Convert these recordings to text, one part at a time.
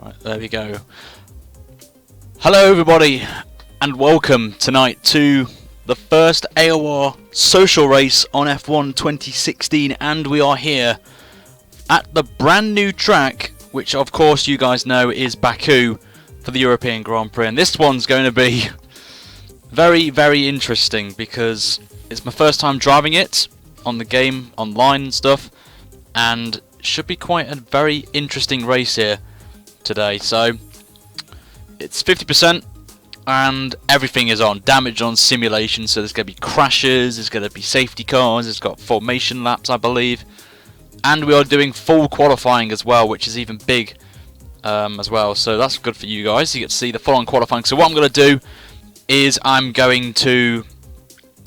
Right, there we go. Hello everybody, and welcome tonight to the first AOR Social Race on F1 2016, and we are here at the brand new track, which of course you guys know is Baku for the European Grand Prix, and this one's going to be very, very interesting because it's my first time driving it on the game, online and stuff, and should be quite a very interesting race here today. So it's 50% and everything is on. Damage on, simulation, so there's going to be crashes, there's going to be safety cars, it's got formation laps I believe, and we are doing full qualifying as well, which is even big as well, so that's good for you guys. You get to see the full-on qualifying. So what I'm going to do is I'm going to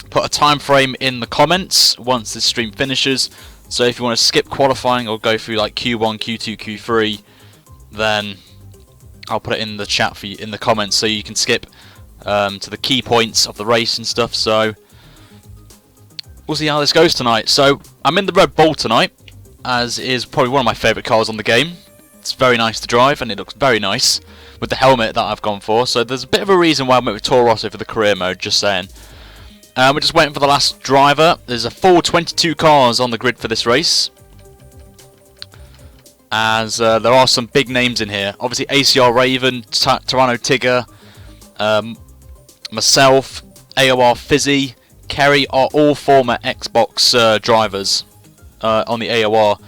put a time frame in the comments once this stream finishes, so if you want to skip qualifying or go through like Q1, Q2, Q3, then I'll put it in the chat for you in the comments, so you can skip to the key points of the race and stuff. So we'll see how this goes tonight. So I'm in the Red Bull tonight, as is probably one of my favourite cars on the game. It's very nice to drive and it looks very nice with the helmet that I've gone for. So there's a bit of a reason why I went with Toro Rosso for the career mode, just saying. We're just waiting for the last driver. There's a full 22 cars on the grid for this race, as there are some big names in here. Obviously ACR Raven, Toronto Tigger, myself, AOR Fizzy, Kerry are all former Xbox drivers on the AOR.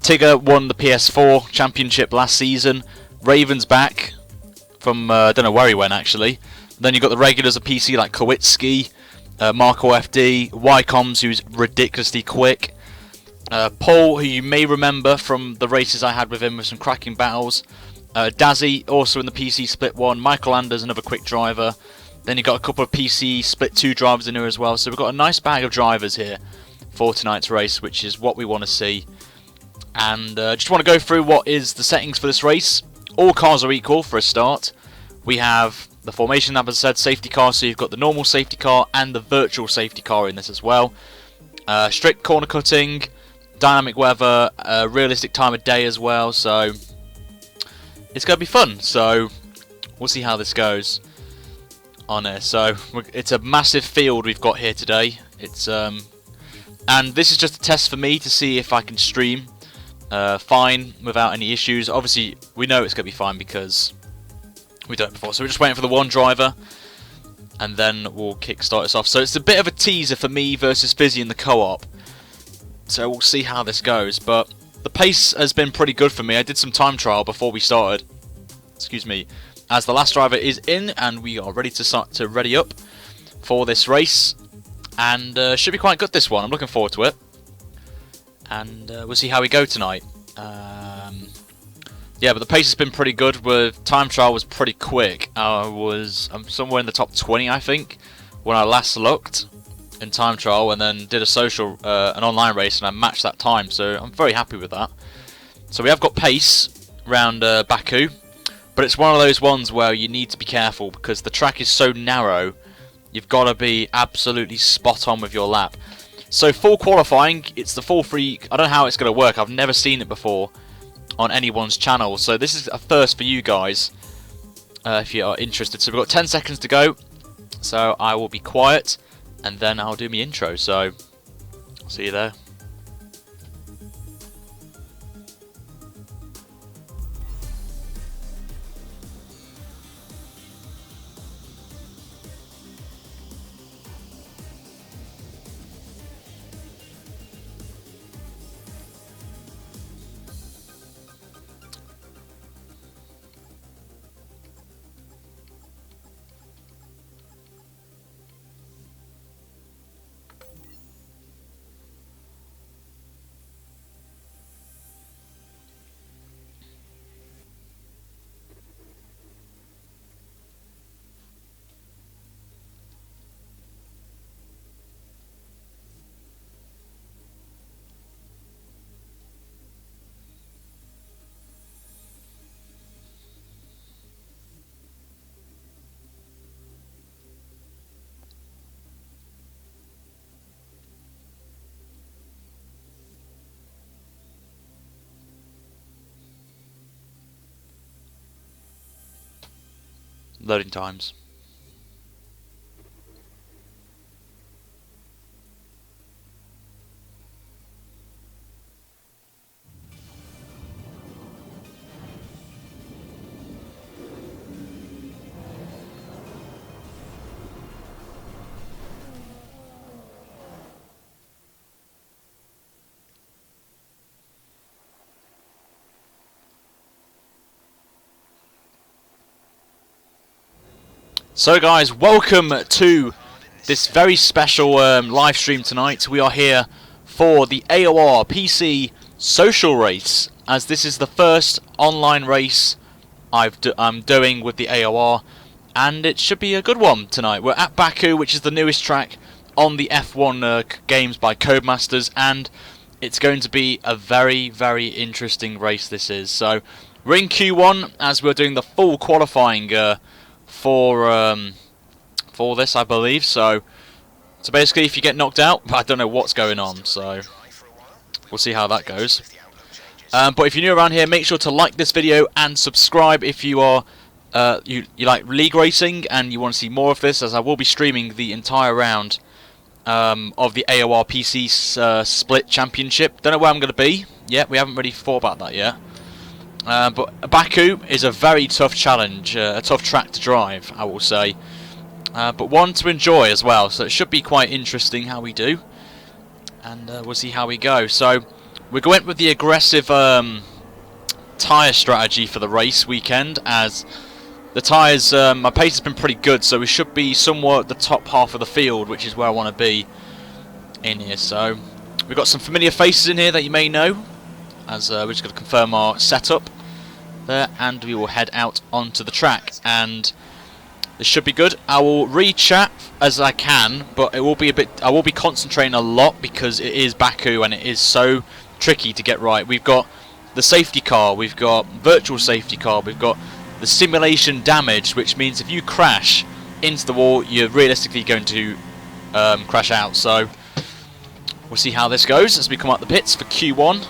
Tigger won the PS4 championship last season. Raven's back from I don't know where he went actually. Then you've got the regulars of PC like Kowitski, Marco FD, Ycoms, who's ridiculously quick, Paul, who you may remember from the races I had with him with some cracking battles, Dazzy, also in the PC Split 1, Michael Anders, another quick driver. Then you've got a couple of PC Split 2 drivers in here as well, so we've got a nice bag of drivers here for tonight's race, which is what we want to see. And just want to go through what is the settings for this race. All cars are equal for a start. We have the formation, as I said, safety car, so you've got the normal safety car and the virtual safety car in this as well. Strict corner cutting, dynamic weather, realistic time of day as well, so it's going to be fun. So we'll see how this goes on here. So it's a massive field we've got here today. It's and this is just a test for me to see if I can stream fine without any issues. Obviously we know it's going to be fine because we've done it before, so we're just waiting for the one driver and then we'll kickstart us off. So it's a bit of a teaser for me versus Fizzy in the co-op, so we'll see how this goes. But the pace has been pretty good for me. I did some time trial before we started, excuse me, as the last driver is in and we are ready to start to ready up for this race, and should be quite good, this one. I'm looking forward to it, and we'll see how we go tonight. Yeah, but the pace has been pretty good. With time trial was pretty quick. I'm somewhere in the top 20, I think, when I last looked in time trial, and then did a social, an online race, and I matched that time. So I'm very happy with that. So we have got pace around Baku, but it's one of those ones where you need to be careful because the track is so narrow. You've got to be absolutely spot on with your lap. So full qualifying, it's the full free. I don't know how it's going to work. I've never seen it before on anyone's channel, so this is a first for you guys if you are interested. So we've got 10 seconds to go, so I will be quiet and then I'll do my intro. So see you there. Loading times. So guys, welcome to this very special live stream tonight. We are here for the AOR PC Social Race, as this is the first online race I'm doing with the AOR, and it should be a good one tonight. We're at Baku, which is the newest track on the F1 games by Codemasters, and it's going to be a very, very interesting race this is. So we're in Q1 as we're doing the full qualifying for this, I believe. So basically, if you get knocked out, I don't know what's going on, so we'll see how that goes. But if you're new around here, make sure to like this video and subscribe if you are you like league racing and you want to see more of this, as I will be streaming the entire round of the AOR PC Split Championship. Don't know where I'm going to be yet. We haven't really thought about that yet. But Baku is a very tough challenge, a tough track to drive, I will say, but one to enjoy as well, so it should be quite interesting how we do, and we'll see how we go. So we went with the aggressive tyre strategy for the race weekend, as the tyres, my pace has been pretty good, so we should be somewhat at the top half of the field, which is where I want to be in here. So we've got some familiar faces in here that you may know, as we're just going to confirm our setup there, and we will head out onto the track, and this should be good. I will read chat as I can, but it will be a bit, I will be concentrating a lot because it is Baku and it is so tricky to get right. We've got the safety car, we've got virtual safety car, we've got the simulation damage, which means if you crash into the wall, you're realistically going to crash out. So we'll see how this goes as we come out the pits for Q1.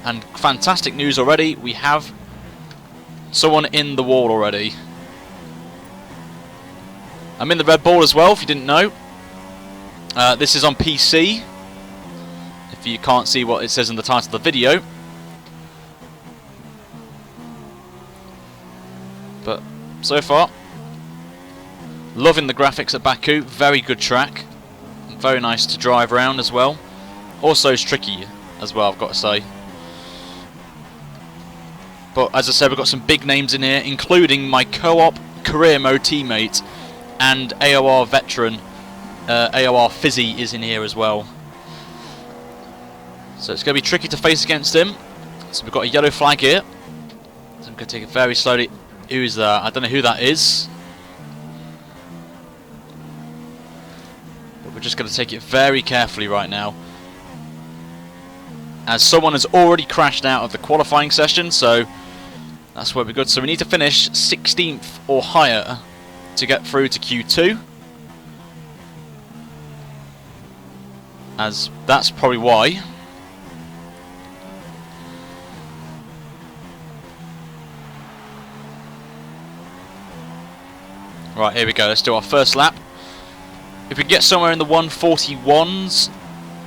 And fantastic news already, we have someone in the wall already. I'm in the Red Bull as well, if you didn't know. This is on PC, if you can't see what it says in the title of the video. But so far, loving the graphics at Baku, very good track. Very nice to drive around as well. Also it's tricky as well, I've got to say. But as I said, we've got some big names in here, including my co-op career mode teammate and AOR veteran, AOR Fizzy is in here as well. So it's going to be tricky to face against him. So we've got a yellow flag here. So I'm going to take it very slowly. Who's that? I don't know who that is. But we're just going to take it very carefully right now, as someone has already crashed out of the qualifying session, so that's where we're good. So we need to finish 16th or higher to get through to Q2, as that's probably why. Right, here we go, let's do our first lap. If we get somewhere in the 141s,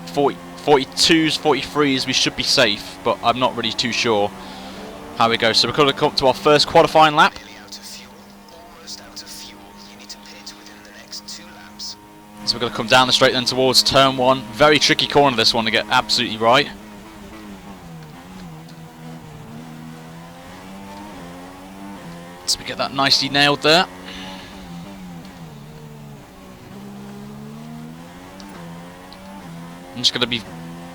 42s, 43s, we should be safe, but I'm not really too sure how we go. So we're going to come to our first qualifying lap. So we're going to come down the straight then towards turn 1. Very tricky corner, this one, to get absolutely right. So we get that nicely nailed there. I'm just going to be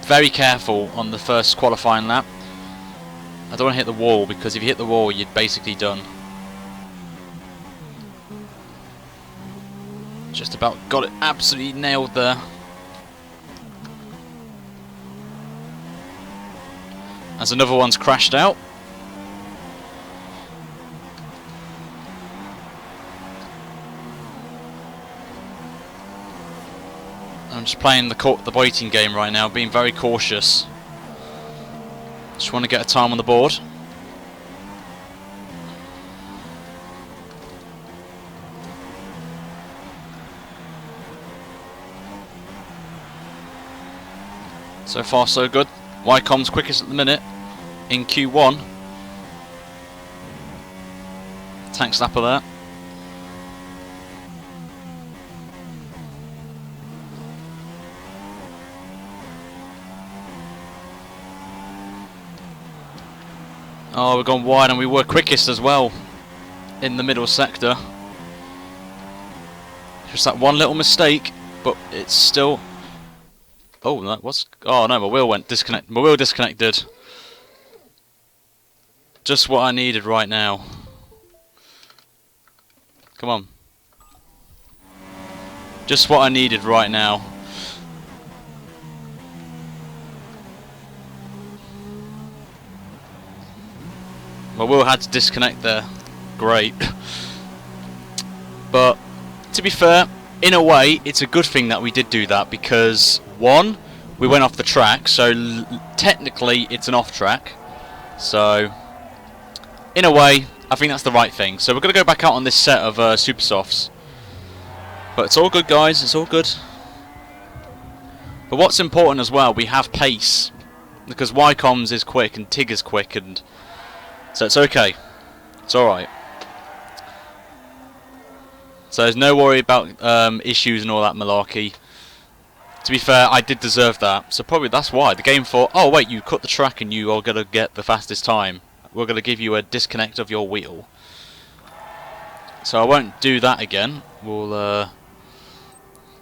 very careful on the first qualifying lap. I don't want to hit the wall, because if you hit the wall, you're basically done. Just about got it absolutely nailed there. As another one's crashed out. I'm just playing the waiting game right now, being very cautious. Just want to get a time on the board. So far so good. Wycombe's quickest at the minute in Q1. Tank slapper there. Oh, we've gone wide and we were quickest as well in the middle sector. Just that one little mistake, but it's still... Oh, that was... Oh no, my wheel went disconnect. My wheel disconnected. Just what I needed right now. Come on. Just what I needed right now. My wheel had to disconnect there. Great. But, to be fair, in a way, it's a good thing that we did do that because, one, we went off the track, so technically it's an off track. So, in a way, I think that's the right thing. So we're going to go back out on this set of Super Softs. But it's all good, guys, it's all good. But what's important as well, we have pace. Because Wycombe's is quick and Tig is quick, and so it's okay. It's alright. So there's no worry about issues and all that malarkey. To be fair, I did deserve that. So probably that's why. The game thought, oh wait, you cut the track and you are going to get the fastest time. We're going to give you a disconnect of your wheel. So I won't do that again. We'll we'll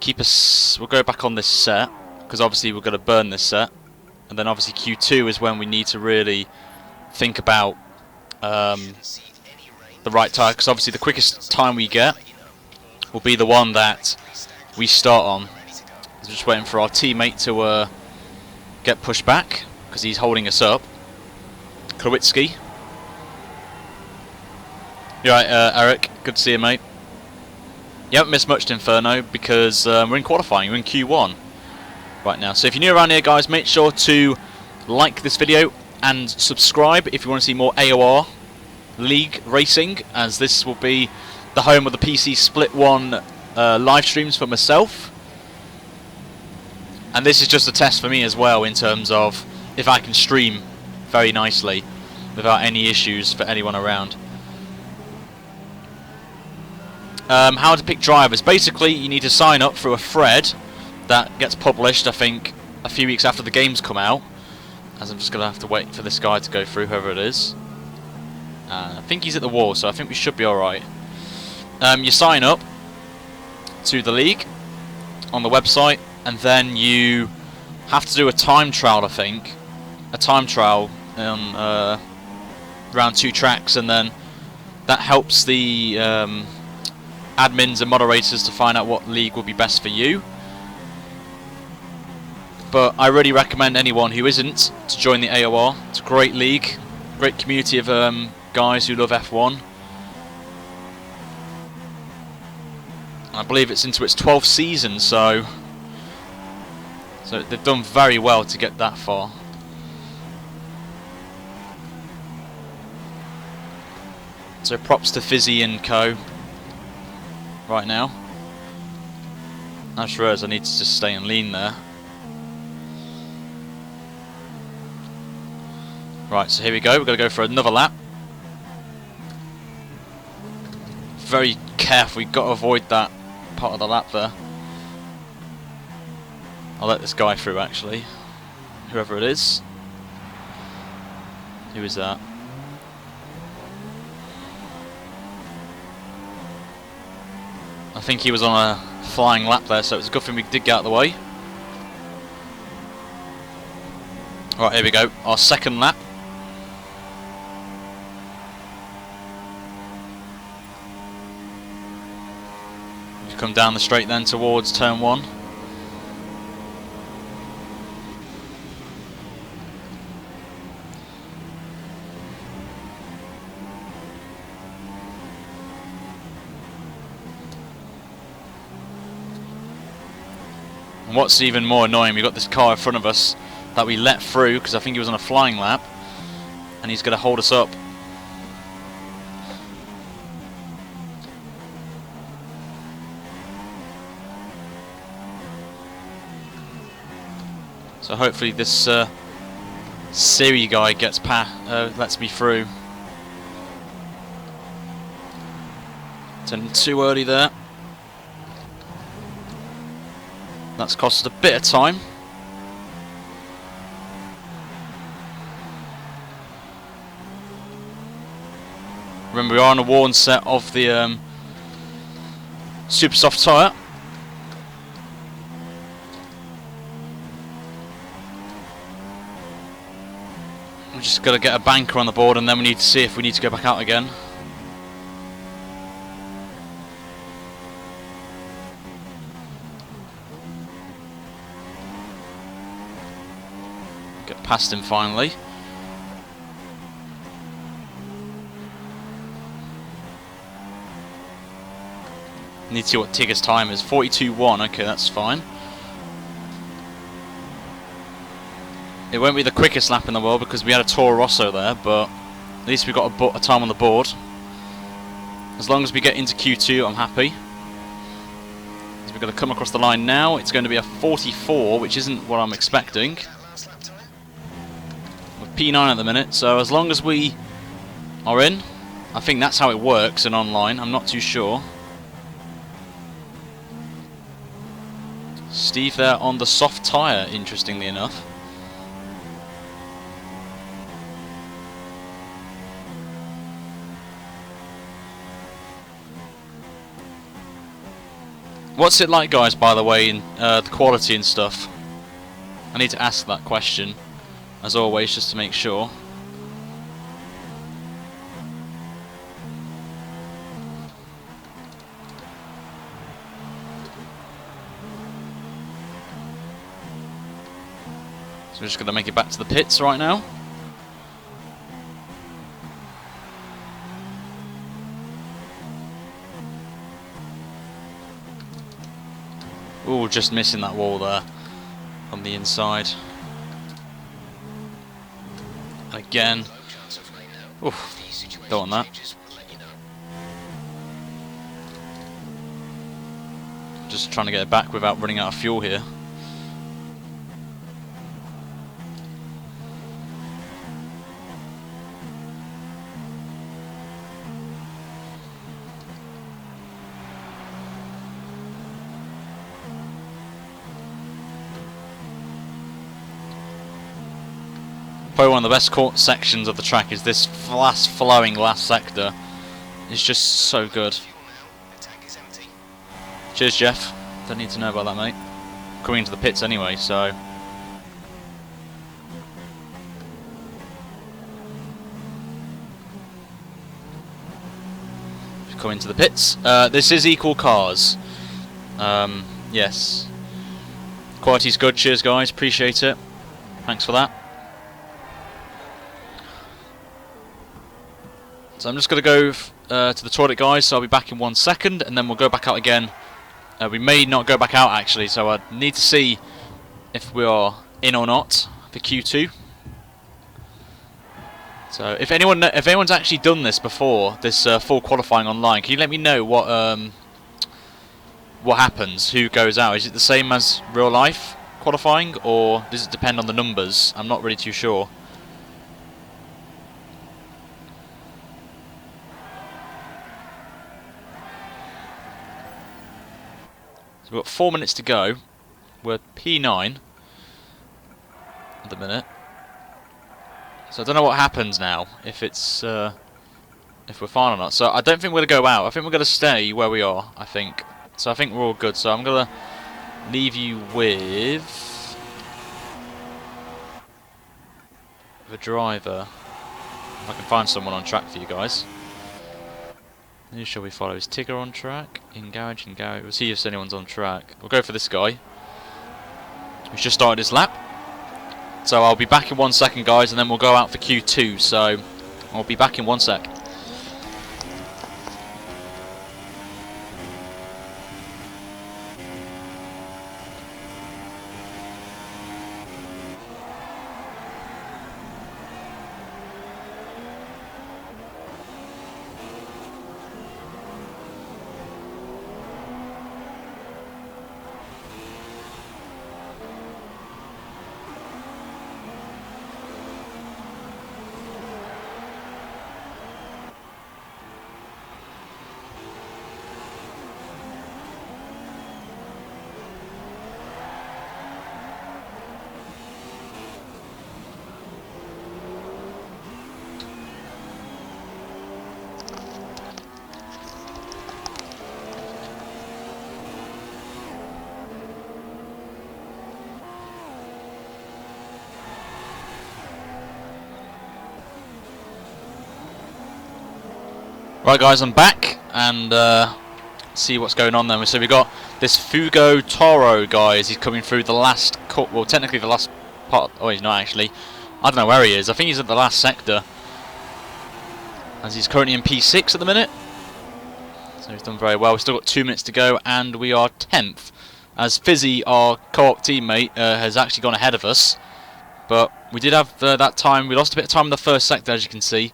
go back on this set. Because obviously we're going to burn this set. And then obviously Q2 is when we need to really think about the right tire, because obviously the quickest time we get will be the one that we start on. I'm just waiting for our teammate to get pushed back because he's holding us up. Klawitsky. You alright, Eric? Good to see you, mate. You haven't missed much to Inferno because we're in qualifying. We're in Q1 right now. So if you're new around here, guys, make sure to like this video and subscribe if you want to see more AOR League racing, as this will be the home of the PC Split 1 live streams for myself. And this is just a test for me as well in terms of if I can stream very nicely without any issues for anyone around. How to pick drivers. Basically, you need to sign up through a thread that gets published, I think, a few weeks after the games come out. As I'm just going to have to wait for this guy to go through, whoever it is. I think he's at the wall, so I think we should be alright. You sign up to the league on the website, and then you have to do a time trial, I think. A time trial on around 2 tracks, and then that helps the admins and moderators to find out what league will be best for you. But I really recommend anyone who isn't to join the AOR. It's a great league, great community of guys who love F1. I believe it's into its 12th season, so they've done very well to get that far. So props to Fizzy and co. Right now. I just realised I need to just stay and lean there. Right, so here we go. We're going to go for another lap. Very careful. We've got to avoid that part of the lap there. I'll let this guy through, actually. Whoever it is. Who is that? I think he was on a flying lap there, so it's a good thing we did get out of the way. Right, here we go. Our second lap. We've come down the straight then towards turn 1. And what's even more annoying, we've got this car in front of us that we let through because I think he was on a flying lap, and he's going to hold us up. So So hopefully this Siri guy lets me through. Turning too early there. That's cost us a bit of time. Remember, we are on a worn set of the super soft tyre. We've just got to get a banker on the board, and then we need to see if we need to go back out again. Get past him finally. Need to see what Tigger's time is. 42.1. Okay, that's fine. It won't be the quickest lap in the world because we had a Toro Rosso there, but at least we got a time on the board. As long as we get into Q2, I'm happy. So we're going to come across the line now. It's going to be a 44, which isn't what I'm expecting. We're P9 at the minute, so as long as we are in, I think that's how it works in online. I'm not too sure. Steve there on the soft tyre, interestingly enough. What's it like, guys, by the way, in the quality and stuff? I need to ask that question, as always, just to make sure. So we're just going to make it back to the pits right now. Ooh, just missing that wall there on the inside. Again. Oof, don't want that. Just trying to get it back without running out of fuel here. Probably one of the best sections of the track is this flowing last sector. It's just so good. Cheers, Jeff. Don't need to know about that, mate. Coming into the pits anyway, so. Come into the pits. This is equal cars. Yes. Quality's good. Cheers, guys. Appreciate it. Thanks for that. So I'm just going to go to the toilet, guys, so I'll be back in 1 second, and then we'll go back out again. We may not go back out, actually, so I need to see if we are in or not for Q2. So if anyone's actually done this before, this full qualifying online, can you let me know what happens, who goes out? Is it the same as real life qualifying, or does it depend on the numbers? I'm not really too sure. So we've got 4 minutes to go. We're P9 at the minute. So I don't know what happens now, if it's if we're fine or not. So I don't think we're going to go out. I think we're going to stay where we are, I think. So I think we're all good. So I'm going to leave you with the driver. If I can find someone on track for you guys. Who shall we follow? Is Tigger on track? In garage, in garage. We'll see if anyone's on track. We'll go for this guy. He's just started his lap. So I'll be back in 1 second, guys, and then we'll go out for Q2. So I'll be back in 1 sec. Right guys, I'm back, and see what's going on then. So we've got this Fugo Toro, guys. He's coming through the last, well, technically the last part. Oh, he's not actually. I don't know where he is. I think he's at the last sector, as he's currently in P6 at the minute. So he's done very well. We've still got 2 minutes to go, and we are 10th. As Fizzy, our co-op teammate, has actually gone ahead of us. But we did have that time. We lost a bit of time in the first sector, as you can see.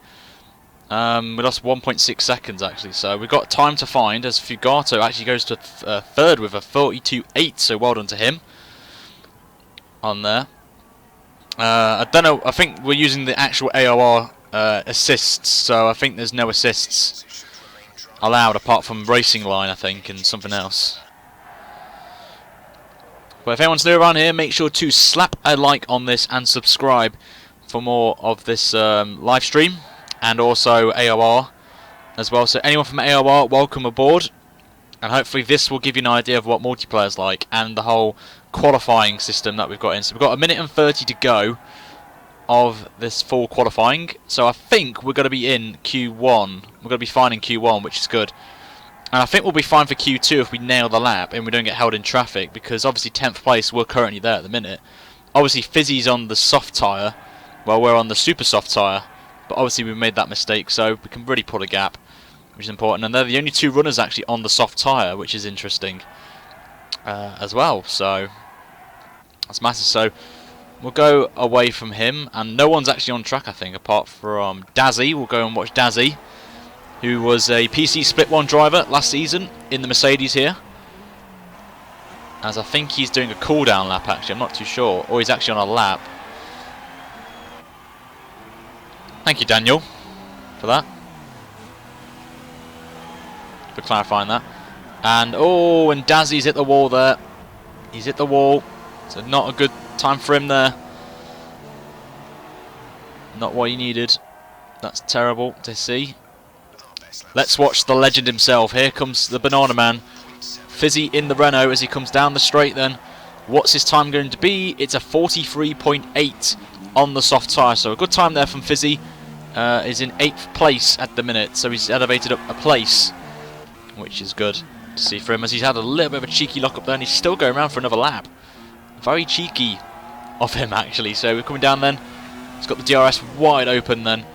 We lost 1.6 seconds actually, so we've got time to find, as Fugato actually goes to third with a 42.8, so well done to him on there. I don't know, I think we're using the actual AOR assists, so I think there's no assists allowed apart from racing line, I think, and something else. But if anyone's new around here, make sure to slap a like on this and subscribe for more of this live stream. And also AOR as well. So anyone from AOR, welcome aboard. And hopefully this will give you an idea of what multiplayer is like and the whole qualifying system that we've got in. So we've got 1 minute and 30 to go of this full qualifying. So I think we're going to be in Q1. We're going to be fine in Q1, which is good. And I think we'll be fine for Q2 if we nail the lap and we don't get held in traffic. Because obviously 10th place, we're currently there at the minute. Obviously Fizzy's on the soft tyre, while we're on the super soft tyre. But obviously we made that mistake, so we can really pull a gap, which is important. And they're the only 2 runners actually on the soft tyre, which is interesting as well. So that's massive. So we'll go away from him, and no one's actually on track, I think, apart from Dazzy. We'll go and watch Dazzy, who was a PC Split 1 driver last season in the Mercedes here. As I think he's doing a cool-down lap, actually. I'm not too sure. Or he's actually on a lap. Thank you, Daniel, for that. For clarifying that. And, oh, and Dazzy's hit the wall there. He's hit the wall. So not a good time for him there. Not what he needed. That's terrible to see. Let's watch the legend himself. Here comes the Banana Man. Fizzy in the Renault as he comes down the straight then. What's his time going to be? It's a 43.8 on the soft tyre. So a good time there from Fizzy. Is in 8th place at the minute, so he's elevated up a place, which is good to see for him, as he's had a little bit of a cheeky lock up there, and he's still going around for another lap. Very cheeky of him, actually. So we're coming down then. He's got the DRS wide open then,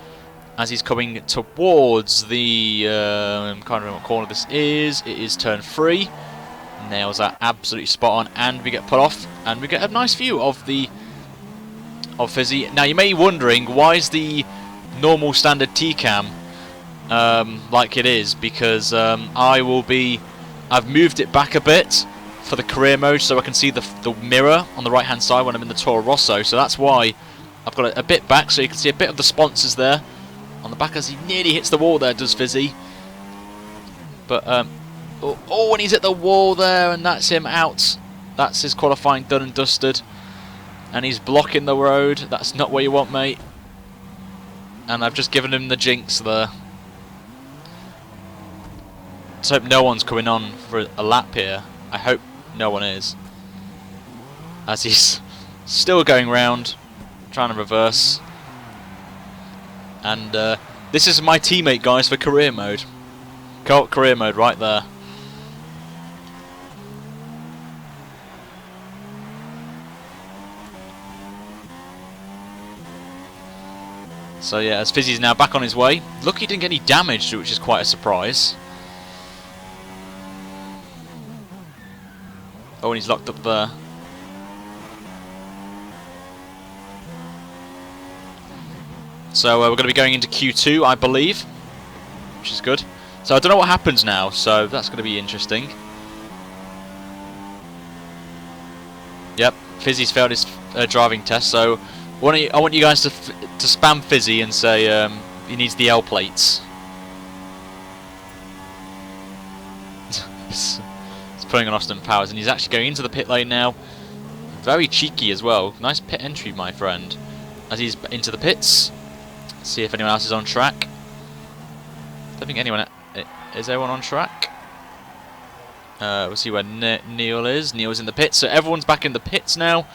as he's coming towards the, I can't remember what corner this is. It is turn 3. Nails that absolutely spot on, and we get put off, and we get a nice view of Fizzy. Now you may be wondering, why is the normal standard T-cam like it is? Because I've moved it back a bit for the career mode, so I can see the mirror on the right hand side when I'm in the Toro Rosso. So that's why I've got it a bit back, so you can see a bit of the sponsors there on the back, as he nearly hits the wall there, does Fizzy. But oh, and he's hit the wall there, and that's him out. That's his qualifying done and dusted, and he's blocking the road. That's not what you want, mate. And I've just given him the jinx there. Let's hope no one's coming on for a lap here. I hope no one is, as he's still going round, trying to reverse. And this is my teammate, guys, for career mode. Co-op career mode right there. So yeah, as Fizzy's now back on his way. Look, he didn't get any damage, which is quite a surprise. Oh, and he's locked up there. So we're going to be going into Q2, I believe, which is good. So I don't know what happens now, so that's going to be interesting. Yep, Fizzy's failed his driving test, so I want you guys to spam Fizzy and say he needs the L plates. He's putting on Austin Powers, and he's actually going into the pit lane now. Very cheeky as well. Nice pit entry, my friend. As he's into the pits. Let's see if anyone else is on track. I don't think anyone... Is everyone on track? We'll see where Neil is. Neil's in the pits, so everyone's back in the pits now.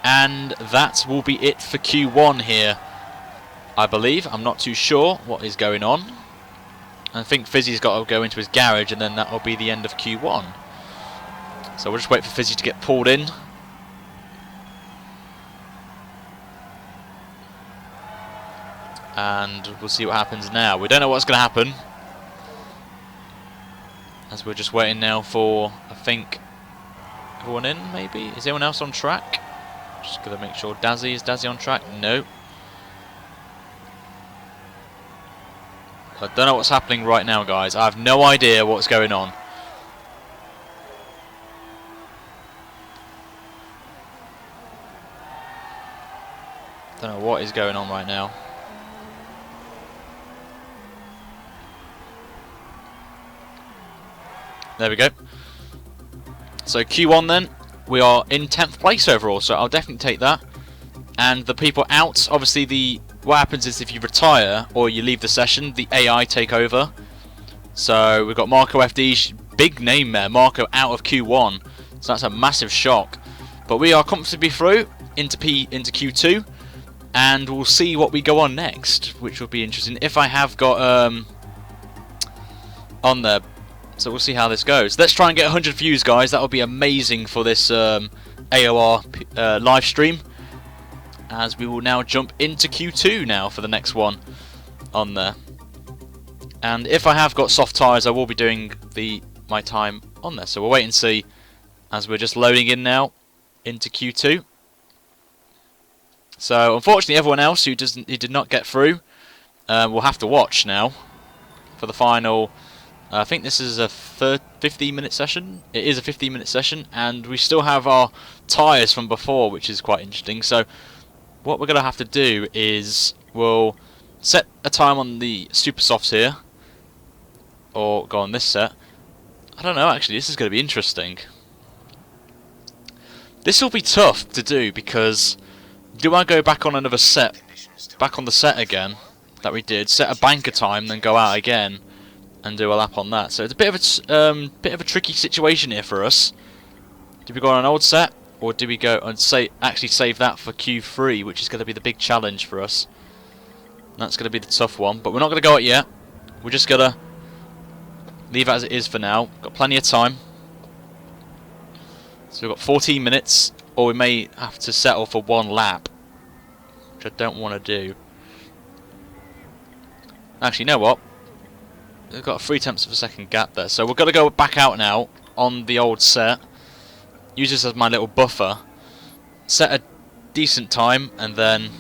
And that will be it for Q1 here, I believe. I'm not too sure what is going on. I think Fizzy's got to go into his garage, and then that will be the end of Q1. So we'll just wait for Fizzy to get pulled in. And we'll see what happens now. We don't know what's going to happen, as we're just waiting now for, I think, everyone in, maybe? Is anyone else on track? Just going to make sure. Dazzy, is Dazzy on track? No. I don't know what's happening right now, guys. I have no idea what's going on. Don't know what is going on right now. There we go. So Q1 then, we are in 10th place overall, so I'll definitely take that. And the people out, obviously what happens is if you retire or you leave the session, the AI take over. So we've got Marco FD, big name there, Marco out of Q1. So that's a massive shock. But we are comfortably through into Q2, and we'll see what we go on next, which will be interesting. If I have got on there. So we'll see how this goes. Let's try and get 100 views, guys. That would be amazing for this AOR live stream. As we will now jump into Q2 now for the next one on there. And if I have got soft tyres, I will be doing my time on there. So we'll wait and see as we're just loading in now into Q2. So unfortunately, everyone else who did not get through will have to watch now for the final. I think this is a 15-minute session. It is a 15-minute session, and we still have our tyres from before, which is quite interesting. So what we're going to have to do is we'll set a time on the super softs here, or go on this set. I don't know, actually, this is going to be interesting. This will be tough to do, because do I go back on another set, back on the set again that we did, set a banker time, then go out again and do a lap on that? So it's a bit of a tricky situation here for us. Do we go on an old set, or do we go and actually save that for Q3, which is going to be the big challenge for us? That's going to be the tough one, but we're not going to go it yet. We're just going to leave it as it is for now. Got plenty of time. So we've got 14 minutes, or we may have to settle for one lap, which I don't want to do. Actually, you know what? We've got a 3 tenths of a second gap there, so we're going to go back out now on the old set. Use this as my little buffer. Set a decent time, and then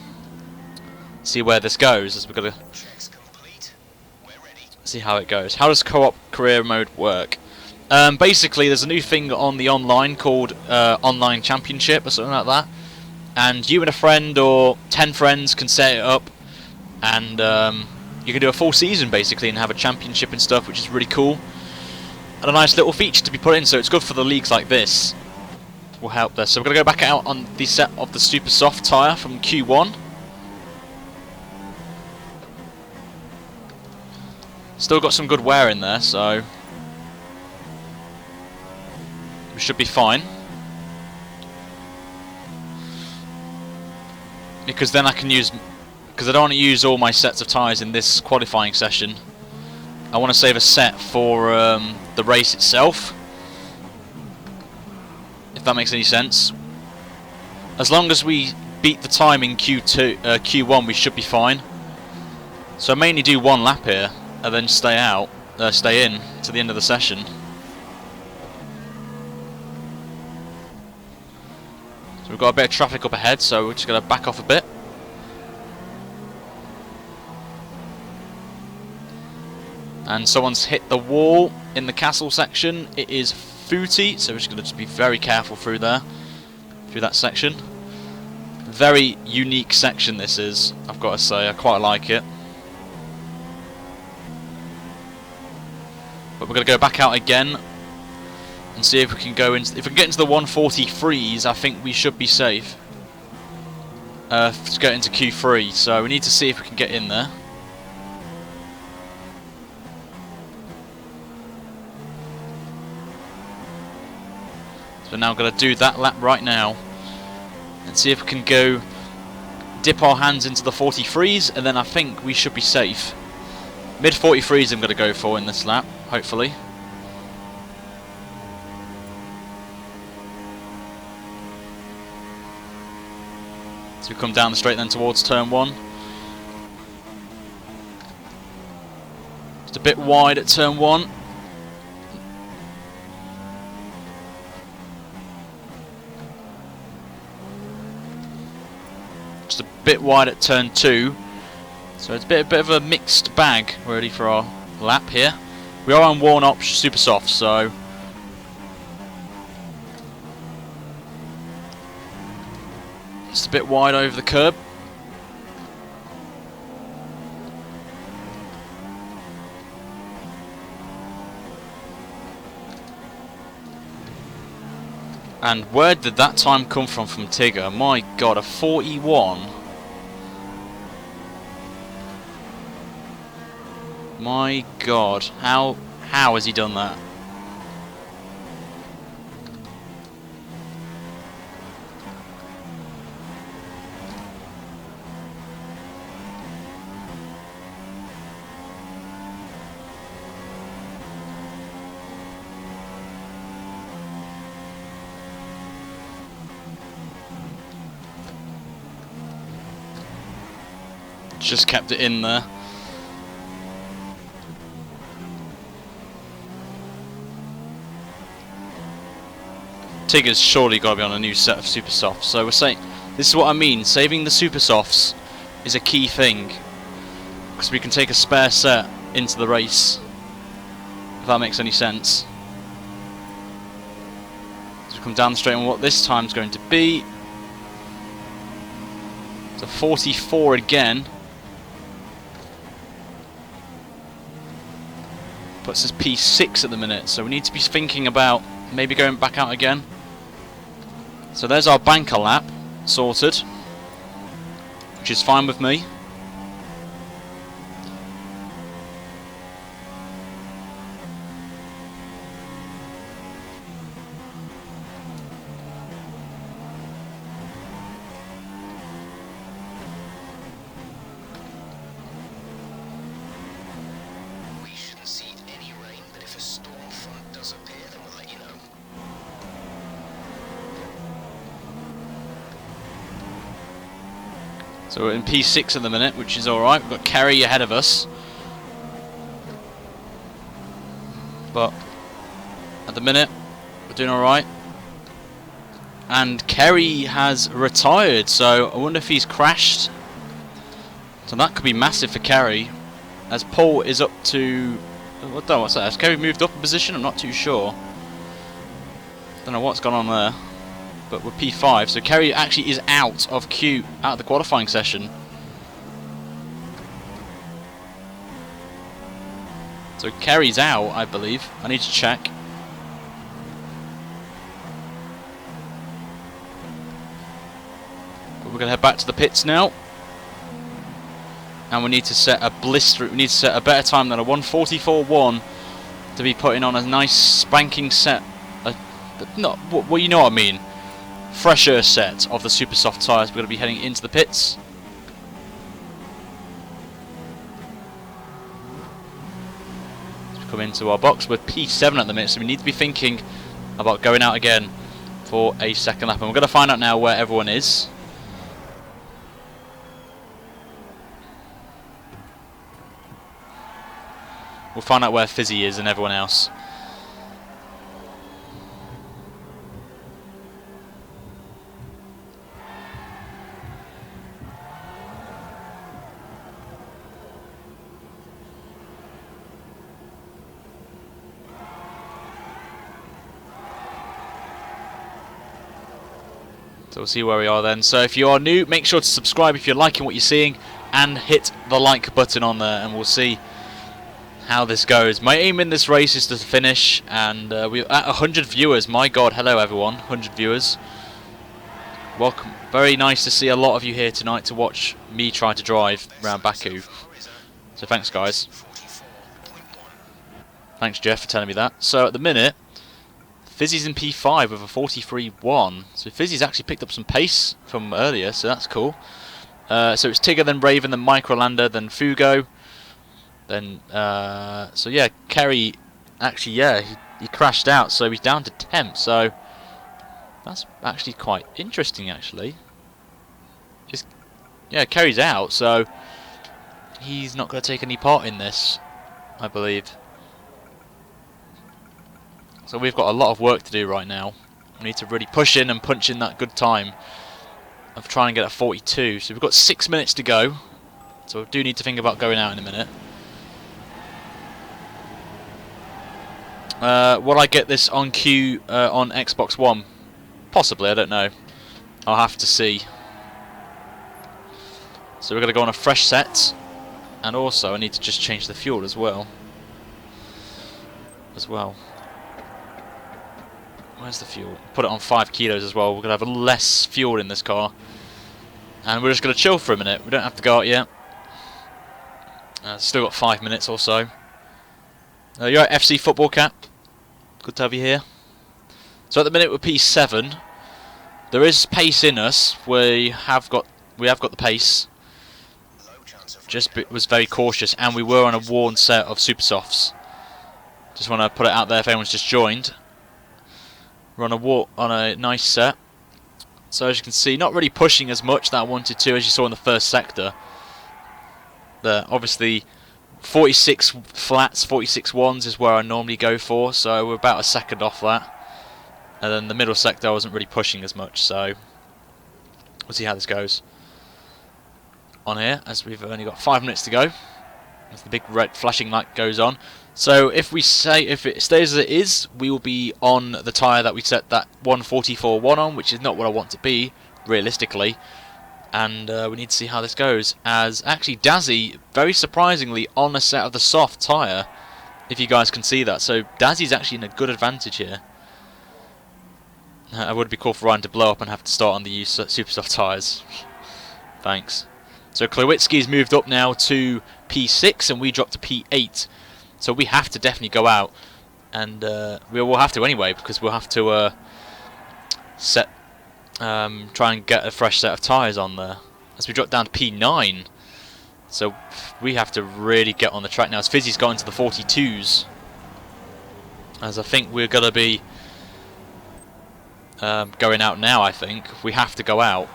see where this goes. As we're going to see how it goes. How does co-op career mode work? Basically, there's a new thing on the online called Online Championship or something like that, and you and a friend or 10 friends can set it up, and you can do a full season basically and have a championship and stuff, which is really cool and a nice little feature to be put in. So it's good for the leagues like this. Will help there. So we're going to go back out on the set of the super soft tyre from Q1. Still got some good wear in there, so we should be fine. Because then I can use, because I don't want to use all my sets of tyres in this qualifying session. I want to save a set for the race itself, if that makes any sense. As long as we beat the time in Q1, we should be fine. So I mainly do one lap here, and then stay in to the end of the session. So we've got a bit of traffic up ahead, so we're just going to back off a bit. And someone's hit the wall in the castle section. It is Footy, so we're just going to be very careful through there, through that section. Very unique section this is, I've got to say. I quite like it. But we're going to go back out again and see if we can go in. If we can get into the 143s, I think we should be safe to get into Q3. So we need to see if we can get in there. So we're now going to do that lap right now and see if we can go dip our hands into the 43s, and then I think we should be safe. Mid 43s I'm going to go for in this lap, hopefully. So we come down the straight then towards turn 1. Just a bit wide at turn 1. Just a bit wide at turn 2. So it's a bit of a mixed bag really for our lap here. We are on worn up super soft, so just a bit wide over the curb. And where did that time come from Tigger? My God, a 41. My God, how has he done that? Just kept it in there. Tigger's surely got to be on a new set of super softs. So we're saying, this is what I mean, saving the super softs is a key thing, because we can take a spare set into the race, if that makes any sense. So we come down the straight on what this time's going to be. It's a 44 again. Puts us P6 at the minute, so we need to be thinking about maybe going back out again. So there's our banker lap sorted, which is fine with me. So we're in P6 at the minute, which is alright. We've got Kerry ahead of us. But at the minute, we're doing alright. And Kerry has retired, so I wonder if he's crashed. So that could be massive for Kerry. As Paul is up to... What's that? Has Kerry moved up a position? I'm not too sure. Don't know what's gone on there. But we're P5, so Kerry actually is out of the qualifying session. So Kerry's out, I believe. I need to check. But we're going to head back to the pits now. And we need to set a blister. We need to set a better time than a 1:44.1 to be putting on a nice spanking set. Well, you know what I mean. Fresher set of the super soft tyres. We're going to be heading into the pits. Let's come into our box. We're P7 at the minute, so we need to be thinking about going out again for a second lap. And we're going to find out now where everyone is. We'll find out where Fizzy is and everyone else. So we'll see where we are then. So if you are new, make sure to subscribe if you're liking what you're seeing, and hit the like button on there, and we'll see how this goes. My aim in this race is to finish, and we're at 100 viewers. My God, hello everyone, 100 viewers. Welcome. Very nice to see a lot of you here tonight to watch me try to drive around Baku. So thanks guys. Thanks Jeff for telling me that. So at the minute, Fizzy's in P5 with a 43.1. So Fizzy's actually picked up some pace from earlier, so that's cool. So it's Tigger, then Raven, then Microlander, then Fugo, Then, so yeah, Kerry, actually, yeah, he crashed out, so he's down to 10th, so that's actually quite interesting, actually. Just, yeah, Kerry's out, so he's not going to take any part in this, I believe. So we've got a lot of work to do right now. We need to really push in and punch in that good time of trying to get a 42. So we've got 6 minutes to go, so we do need to think about going out in a minute. Will I get this on queue on Xbox One? Possibly, I don't know. I'll have to see. So we're going to go on a fresh set, and also I need to just change the fuel as well. Where's the fuel? Put it on 5 kilos as well. We're going to have less fuel in this car, and we're just going to chill for a minute. We don't have to go out yet. Still got 5 minutes or so. You're right, FC Football Cap. Good to have you here. So at the minute we're P7. There is pace in us. We have got the pace. Just was very cautious, and we were on a worn set of super softs. Just want to put it out there if anyone's just joined. We're on a nice set. So as you can see, not really pushing as much that I wanted to, as you saw in the first sector. Obviously 46 flats, 46 ones is where I normally go for, so we're about a second off that. And then the middle sector I wasn't really pushing as much, so we'll see how this goes on here, as we've only got 5 minutes to go as the big red flashing light goes on. So if it stays as it is, we will be on the tyre that we set that 144.1 on, which is not what I want to be realistically. And we need to see how this goes, as actually Dazzy, very surprisingly, on a set of the soft tyre, if you guys can see that. So Dazzy's actually in a good advantage here. It would be cool for Ryan to blow up and have to start on the super soft tyres. Thanks. So Klowitzki's moved up now to P6 and we dropped to P8. So we have to definitely go out, and we will have to anyway, because we'll have to try and get a fresh set of tyres on there as we drop down to P9. So we have to really get on the track now, as Fizzy's got into the 42s, as I think we're going to be going out now. I think we have to go out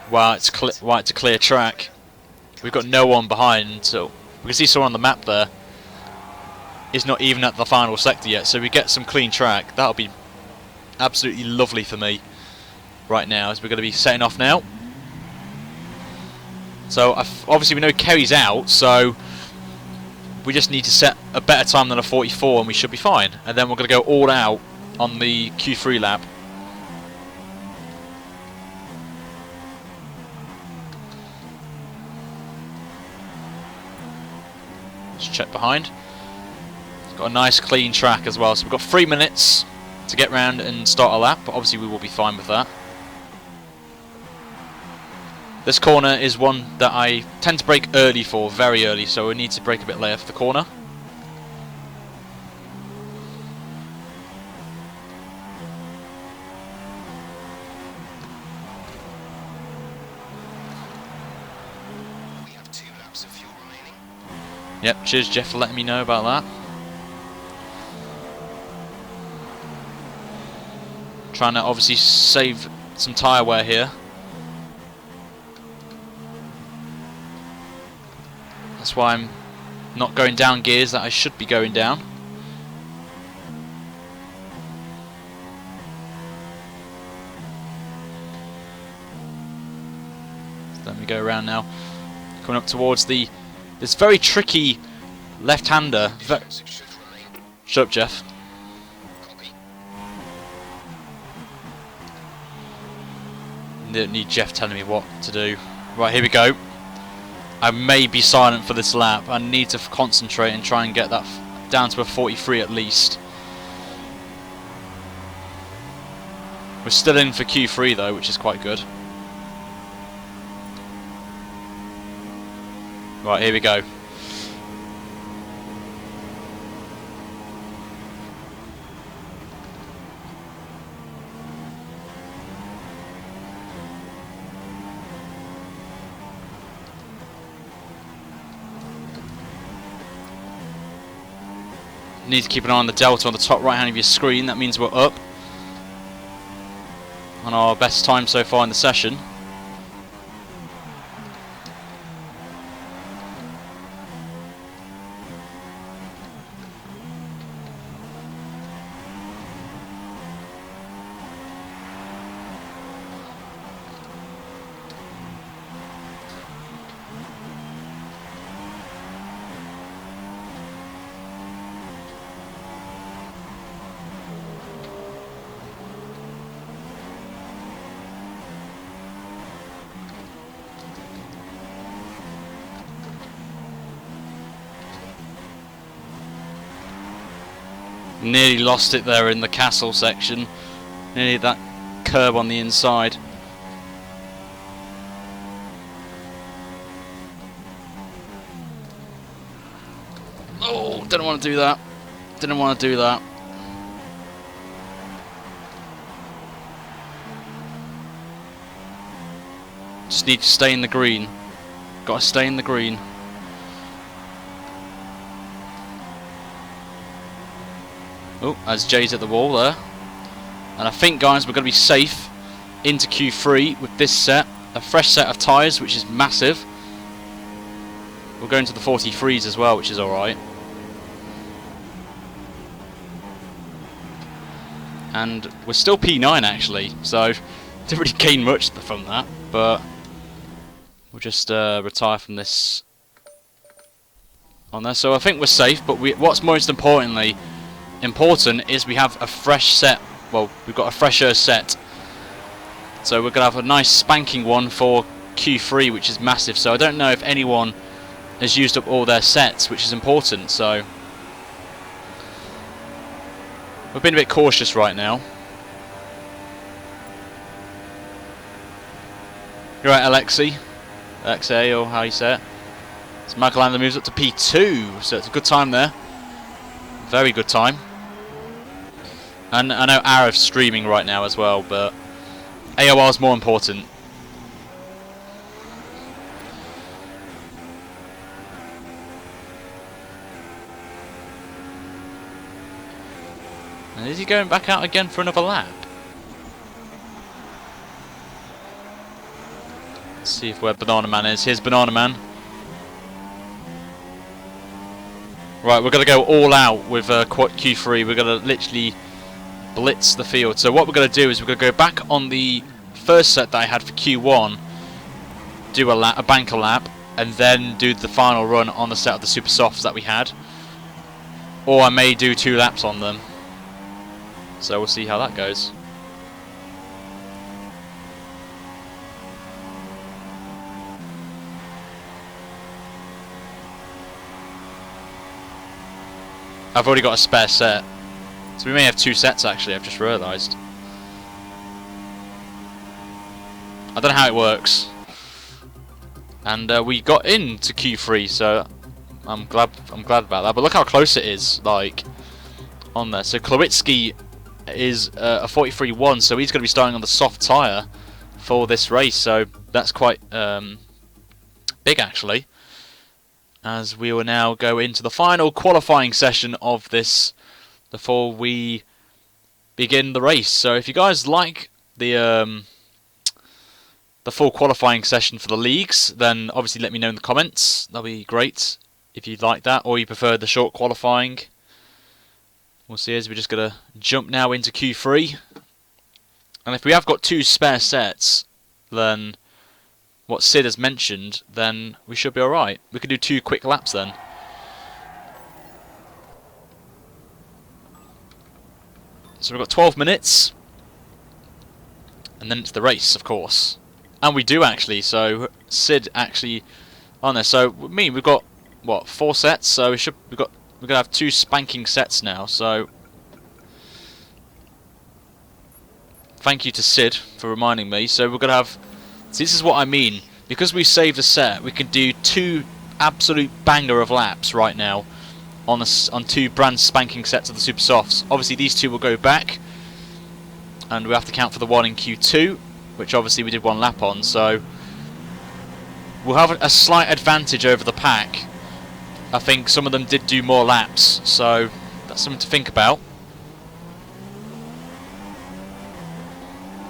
while it's a clear track. We've got no one behind, so we can see someone on the map there is not even at the final sector yet, so we get some clean track. That'll be absolutely lovely for me right now, as we're going to be setting off now. So obviously we know Kerry's out, so we just need to set a better time than a 44 and we should be fine. And then we're going to go all out on the Q3 lap. Let's check behind. Got a nice clean track as well, so we've got 3 minutes to get round and start a lap, but obviously we will be fine with that. This corner is one that I tend to brake early for, very early, so we need to brake a bit later for the corner. We have 2 laps of fuel remaining. Yep, cheers Jeff for letting me know about that. Trying to obviously save some tyre wear here. That's why I'm not going down gears that I should be going down. So let me go around now. Coming up towards this very tricky left-hander. Shut up, Jeff. Didn't need Jeff telling me what to do. Right, here we go. I may be silent for this lap. I need to concentrate and try and get that down to a 43 at least. We're still in for Q3 though, which is quite good. Right, here we go. need to keep an eye on the delta on the top right hand of your screen. That means we're up on our best time so far in the session. Nearly lost it there in the castle section. Nearly that curb on the inside. Oh, didn't want to do that. Didn't want to do that. Just need to stay in the green. Got to stay in the green. Oh, as Jay's at the wall there. And I think, guys, we're going to be safe into Q3 with this set. A fresh set of tyres, which is massive. We're going to the 43s as well, which is alright. And we're still P9 actually, so didn't really gain much from that. But we'll just retire from this on there. So I think we're safe, but what's most important is we have a fresh set. Well, we've got a fresher set, so we're gonna have a nice spanking one for Q3, which is massive. So I don't know if anyone has used up all their sets, which is important. So we've been a bit cautious right now. You're right, Alexei, or how you say it. So Michael Lander moves up to P2, so it's a good time there. Very good time. And I know Arif's streaming right now as well, but AOR is more important. And is he going back out again for another lap? Let's see if where Banana Man is. Here's Banana Man. Right, we're going to go all out with Q3. We're going to literally blitz the field. So what we're going to do is we're going to go back on the first set that I had for Q1, do a banker lap, and then do the final run on the set of the super softs that we had. Or I may do 2 laps on them. So we'll see how that goes. I've already got a spare set. So we may have 2 sets actually, I've just realised. I don't know how it works. And we got into Q3, so I'm glad about that. But look how close it is, like, on there. So Klawitsky is a 43.1, so he's going to be starting on the soft tyre for this race. So that's quite big actually. As we will now go into the final qualifying session of this before we begin the race. So if you guys like the full qualifying session for the leagues, then obviously let me know in the comments. That'll be great if you'd like that, or you prefer the short qualifying. We'll see, as we're just going to jump now into Q3. And if we have got 2 spare sets, then what Sid has mentioned, then we should be alright. We could do 2 quick laps then. So we've got 12 minutes, and then it's the race, of course. And we do actually, so Sid actually on there. So we've got what, 4 sets, so we're gonna have 2 spanking sets now. So thank you to Sid for reminding me. So we're gonna have, so this is what I mean, because we saved a set, we can do 2 absolute banger of laps right now on 2 brand spanking sets of the super softs. Obviously these 2 will go back, and we have to count for the one in Q2, which obviously we did 1 lap on, so we'll have a slight advantage over the pack. I think some of them did do more laps, so That's something to think about.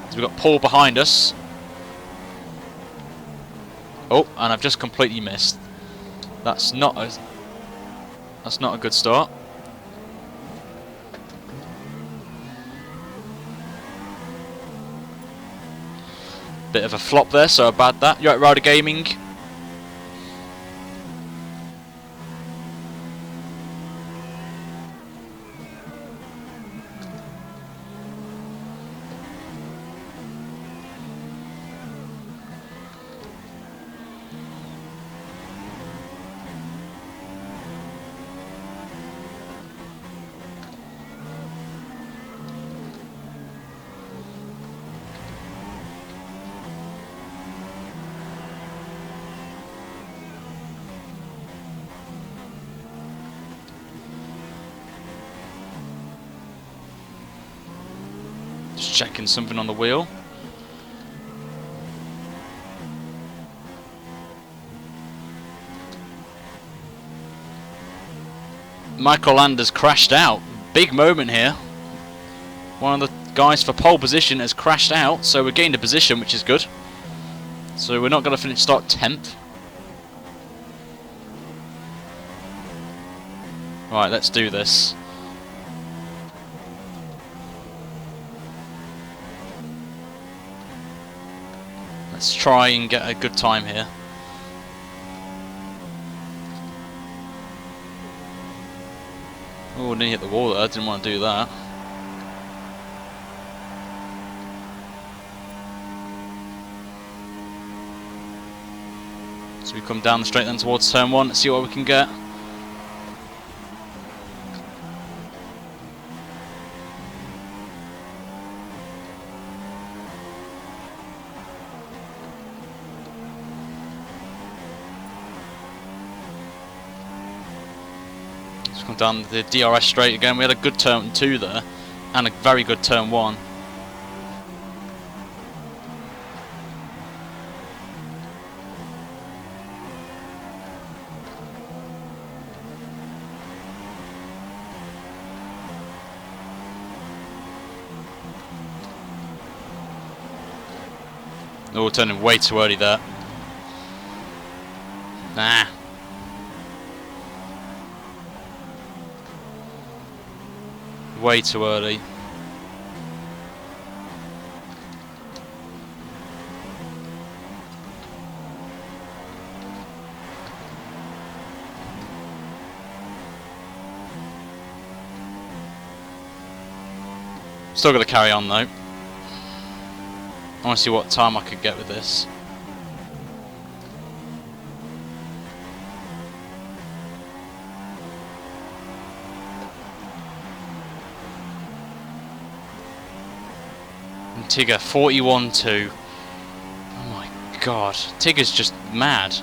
So we've got Paul behind us. Oh, and I've just completely missed. That's not a good start. Bit of a flop there, so bad that. You're at Rider Gaming. Just checking something on the wheel. Michael Landers crashed out. Big moment here. One of the guys for pole position has crashed out, so we're gained a position, which is good. So we're not going to start 10th. Right, let's do this. Let's try and get a good time here. Oh, nearly hit the wall there. I didn't want to do that. So we come down the straight then towards turn 1. Let's see what we can get. Come down the DRS straight again. We had a good turn 2 there, and a very good turn 1. Oh, turning way too early there. Nah. Way too early. Still got to carry on though. I want to see what time I could get with this. Tigger 41.2. Oh my god, Tigger's just mad.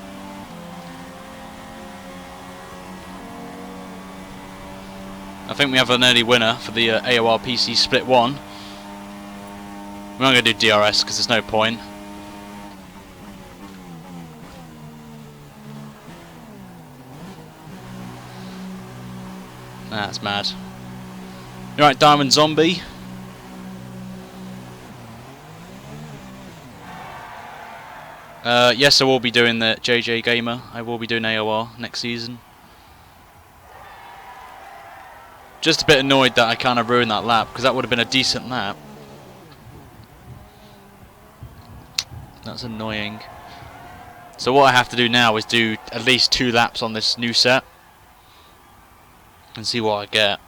I think we have an early winner for the AOR PC Split 1. We're not going to do DRS because there's no point. That's mad. Alright, Diamond Zombie. Yes, I will be doing the JJ Gamer. I will be doing AOR next season. Just a bit annoyed that I kind of ruined that lap, because that would have been a decent lap. That's annoying. So what I have to do now is do at least 2 laps on this new set and see what I get.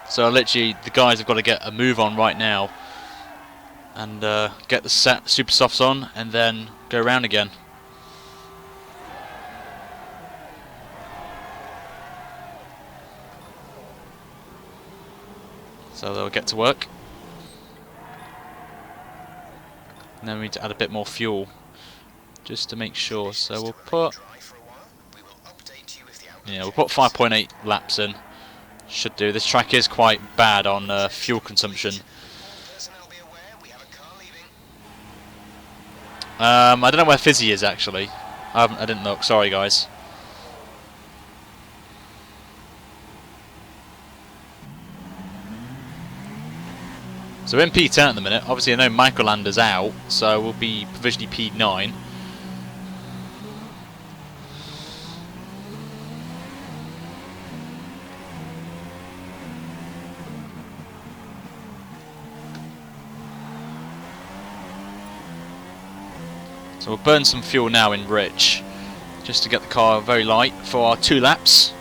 So literally the guys have got to get a move on right now and get the set super softs on and then go around again. So they'll get to work. And then we need to add a bit more fuel just to make sure. So we'll put 5.8 laps in. Should do. This track is quite bad on fuel consumption. I don't know where Fizzy is actually. I didn't look. Sorry, guys. So we're in P10 at the minute. Obviously I know Microlander's out, so we'll be provisionally P9. So we'll burn some fuel now in Rich, just to get the car very light for our 2 laps.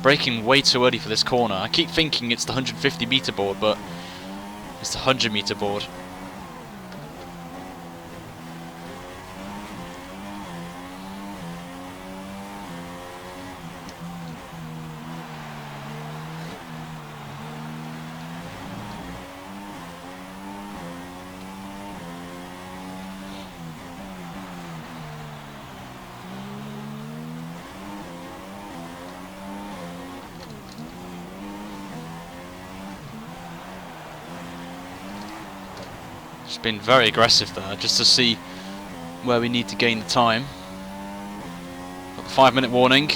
Braking way too early for this corner. I keep thinking it's the 150 meter board, but it's the 100 meter board. Just been very aggressive there, just to see where we need to gain the time. Got the 5-minute warning.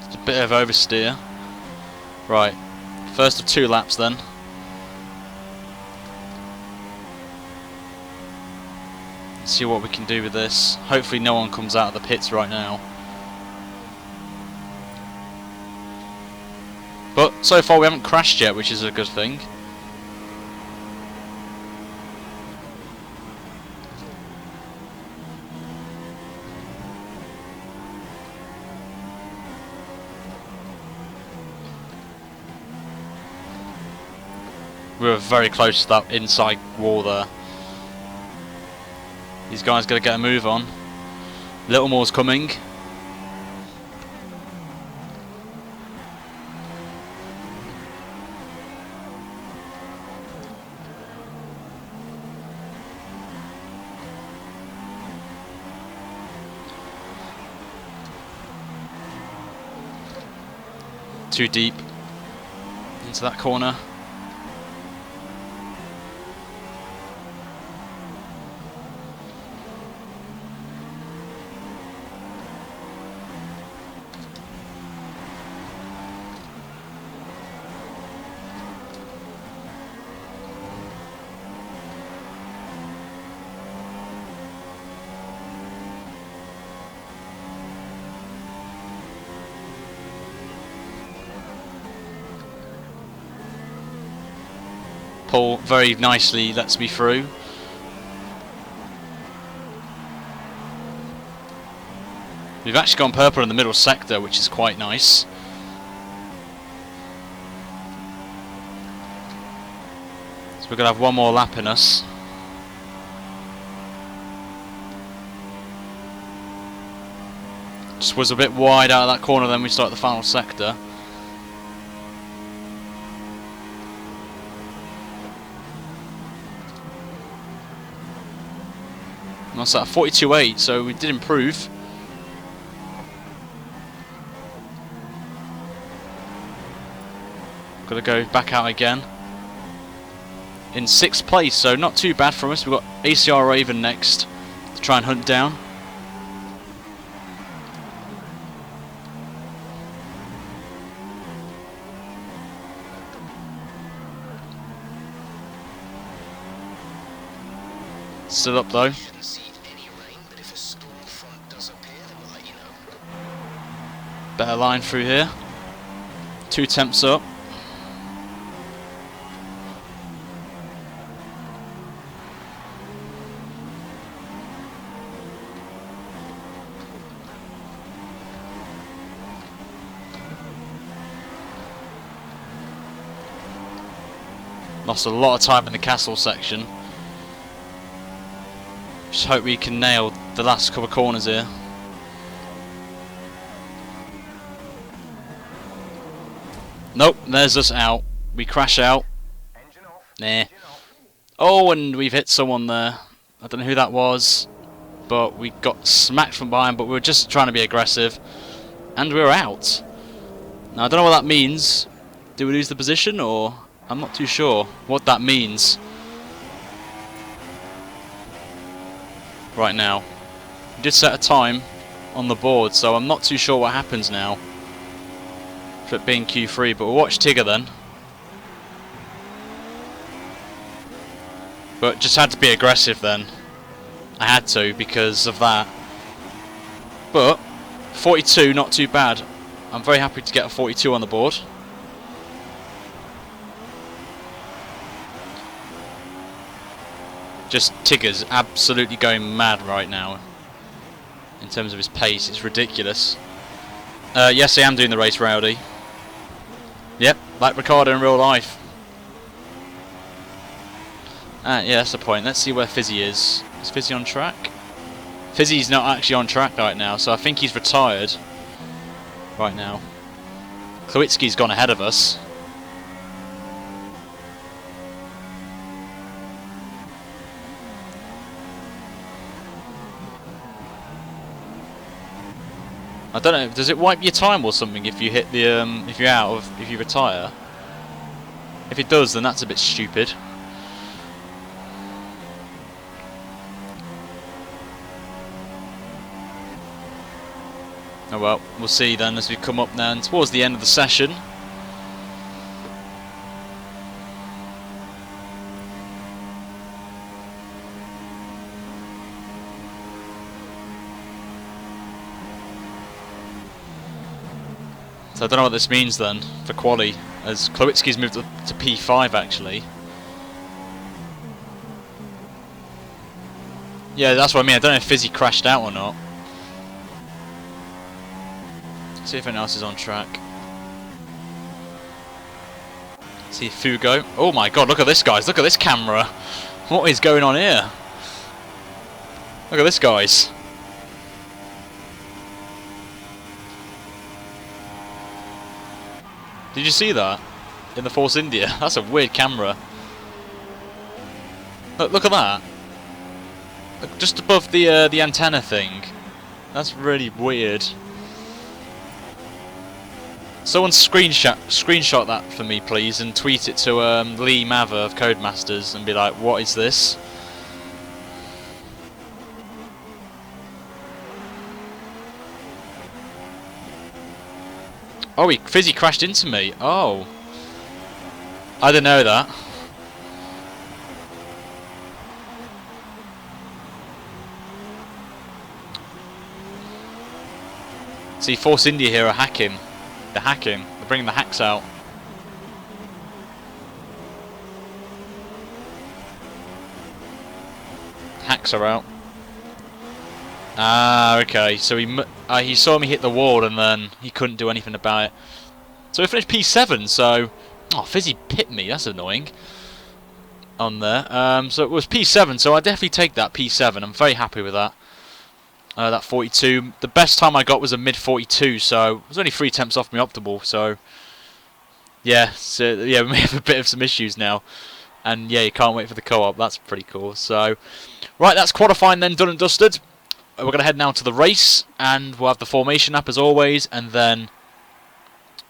It's a bit of oversteer. Right, first of 2 laps then. See what we can do with this. Hopefully no one comes out of the pits right now. But so far we haven't crashed yet, which is a good thing. We were very close to that inside wall there. These guys got to get a move on. Little more's coming. Too deep into that corner. Paul very nicely lets me through. We've actually gone purple in the middle sector, which is quite nice. So we're going to have 1 more lap in us. Just was a bit wide out of that corner, then we start the final sector. And that's at 42.8, so we did improve. Got to go back out again. In 6th place, so not too bad from us. We've got ACR Raven next to try and hunt down. Still up though. Better line through here. 2 temps up. Lost a lot of time in the castle section. Just hope we can nail the last couple of corners here. Nope, there's us out. We crash out. Nah. Oh, and we've hit someone there. I don't know who that was, but we got smacked from behind, but we were just trying to be aggressive. And we were out. Now, I don't know what that means. Do we lose the position, or I'm not too sure what that means right now. We did set a time on the board, so I'm not too sure what happens now for it being Q3, but we'll watch Tigger then. But just had to be aggressive then. I had to because of that. But 42, not too bad. I'm very happy to get a 42 on the board. Just Tigger's absolutely going mad right now in terms of his pace. It's ridiculous. Yes, I am doing the race, Rowdy. Yep, like Ricciardo in real life. Yeah, that's the point. Let's see where Fizzy is. Is Fizzy on track? Fizzy's not actually on track right now, so I think he's retired right now. Klawitsky's gone ahead of us. I don't know. Does it wipe your time or something if you hit the if you're out of if you retire? If it does, then that's a bit stupid. Oh well, we'll see then as we come up now and towards the end of the session. So I don't know what this means then for quali, as Klawitsky's moved up to P5 actually. Yeah, that's what I mean. I don't know if Fizzy crashed out or not. See if anyone else is on track. See Fugo. Oh my god, look at this, guys. Look at this camera. What is going on here? Look at this, guys. Did you see that? In the Force India? That's a weird camera. Look at that. Look, just above the antenna thing. That's really weird. Someone screenshot that for me, please, and tweet it to Lee Mather of Codemasters and be like, "What is this?" Oh, Fizzy crashed into me. Oh, I didn't know that. See, Force India here are hacking. They're hacking. They're bringing the hacks out. Hacks are out. Ah, okay. So he saw me hit the wall and then he couldn't do anything about it. So we finished P7. So, oh, Fizzy pit me. That's annoying. On there. So it was P7. So I definitely take that P7. I'm very happy with that. That 42. The best time I got was a mid 42, so it was only 3 attempts off my optimal. So yeah, we may have a bit of some issues now, and yeah, you can't wait for the co-op. That's pretty cool. So right, that's qualifying then done and dusted. We're gonna head now to the race, and we'll have the formation up as always, and then.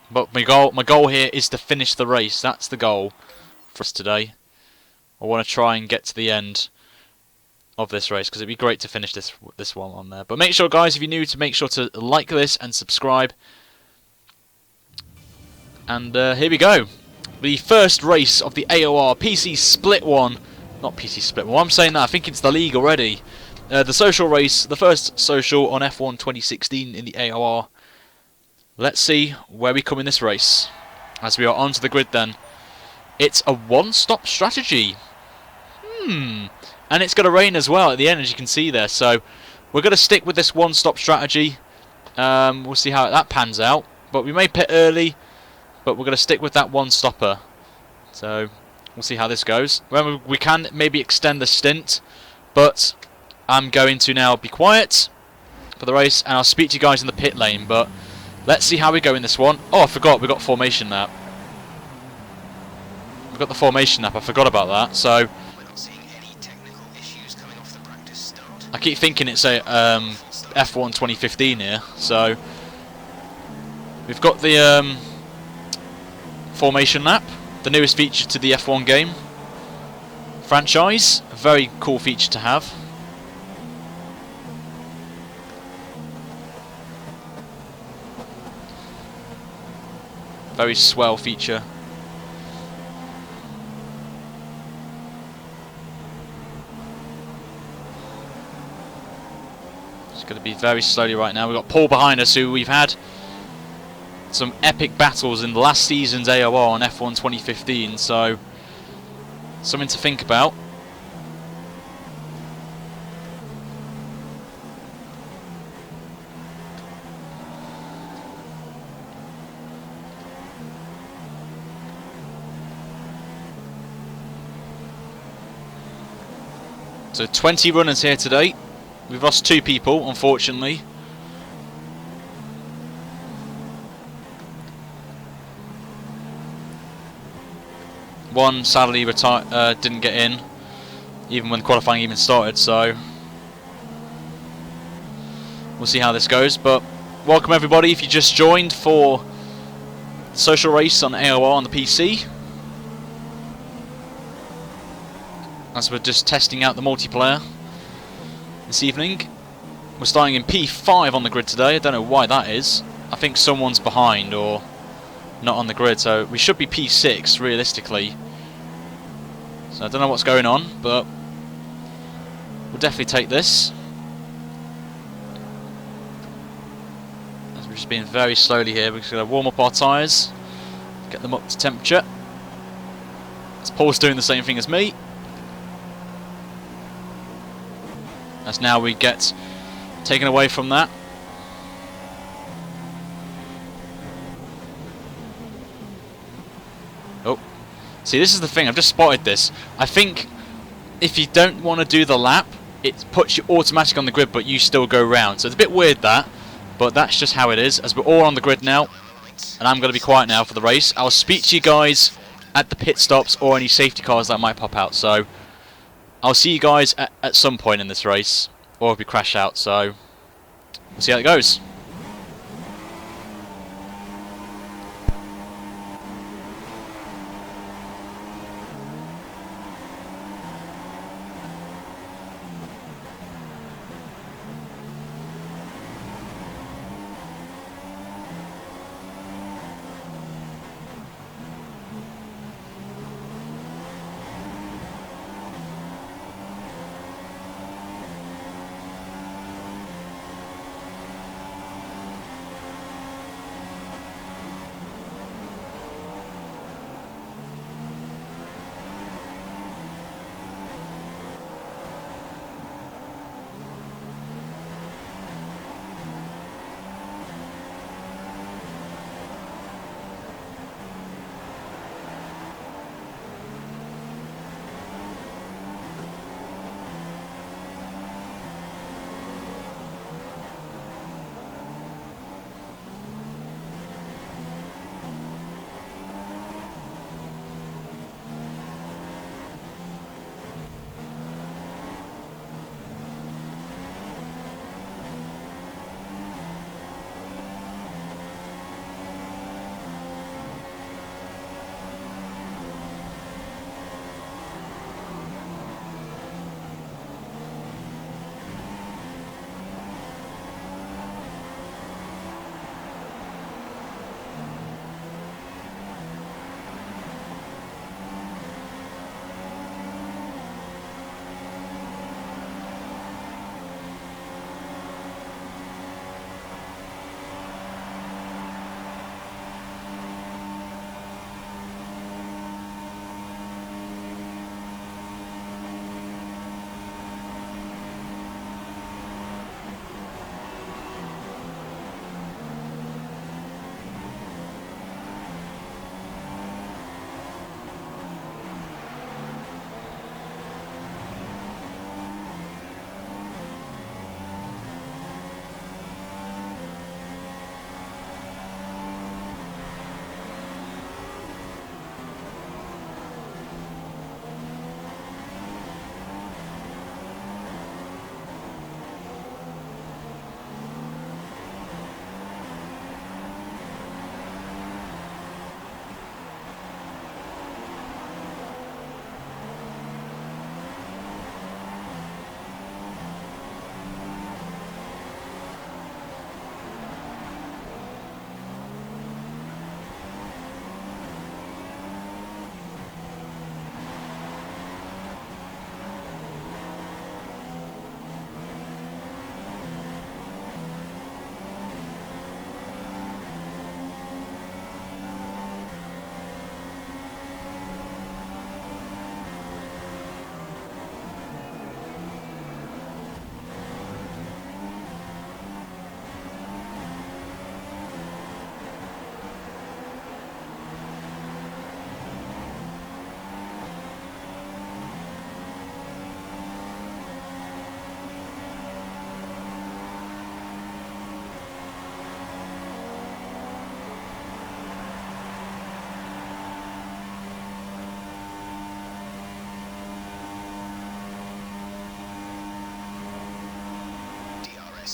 But my goal here is to finish the race. That's the goal for us today. I want to try and get to the end of this race because it'd be great to finish this one on there. But make sure, guys, if you're new, to make sure to like this and subscribe. And here we go, the first race of the AOR PC Split one, not PC Split one. I'm saying that I think it's the league already. The social race, the first social on F1 2016 in the AOR. Let's see where we come in this race as we are onto the grid. Then it's a one-stop strategy. And it's going to rain as well at the end, as you can see there. So we're going to stick with this one-stop strategy. We'll see how that pans out. But we may pit early, but we're going to stick with that one-stopper. So we'll see how this goes. Well, we can maybe extend the stint, but I'm going to now be quiet for the race, and I'll speak to you guys in the pit lane. But let's see how we go in this one. Oh, I forgot. We've got formation nap. We've got the formation nap. I forgot about that. So I keep thinking it's a F1 2015 here, so we've got the formation lap, the newest feature to the F1 game franchise. A very cool feature to have. Very swell feature. It's going to be very slowly right now. We've got Paul behind us, who we've had some epic battles in the last season's AOR on F1 2015, so something to think about. So 20 runners here today. We've lost 2 people, unfortunately. One sadly didn't get in, even when qualifying even started, so we'll see how this goes. But welcome everybody if you just joined for Social Race on AOR on the PC. As we're just testing out the multiplayer this evening. We're starting in P5 on the grid today. I don't know why that is. I think someone's behind or not on the grid, so we should be P6 realistically. So I don't know what's going on, but we'll definitely take this. As we're just being very slowly here, we're just going to warm up our tyres, get them up to temperature. As Paul's doing the same thing as me. As now we get taken away from that. Oh, see, this is the thing, I've just spotted this. I think if you don't want to do the lap, it puts you automatically on the grid, but you still go round. So it's a bit weird that, but that's just how it is. As we're all on the grid now, and I'm going to be quiet now for the race. I'll speak to you guys at the pit stops or any safety cars that might pop out. So I'll see you guys at some point in this race, or if we crash out, so we'll see how it goes.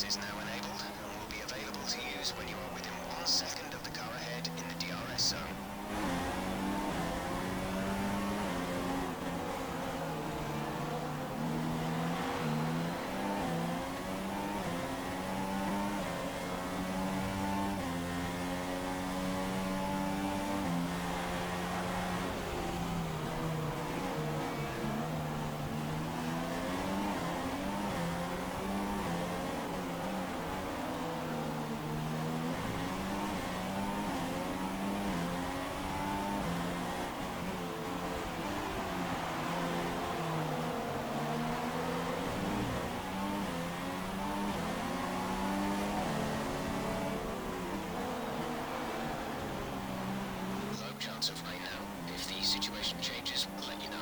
DRS is now enabled and will be available to use when you are within 1 second of the car ahead in the DRS zone. Chance of rain now. If the situation changes, we'll let you know.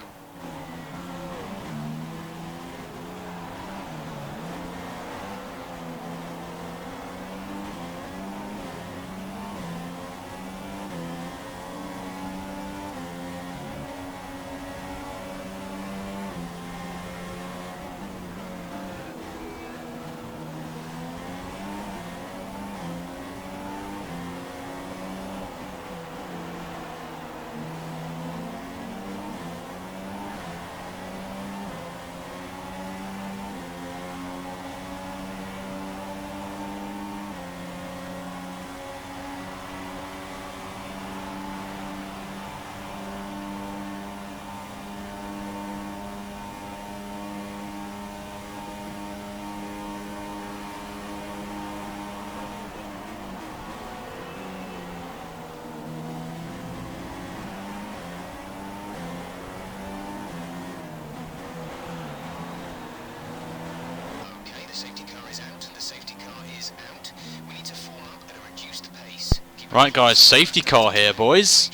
Right guys, safety car here boys.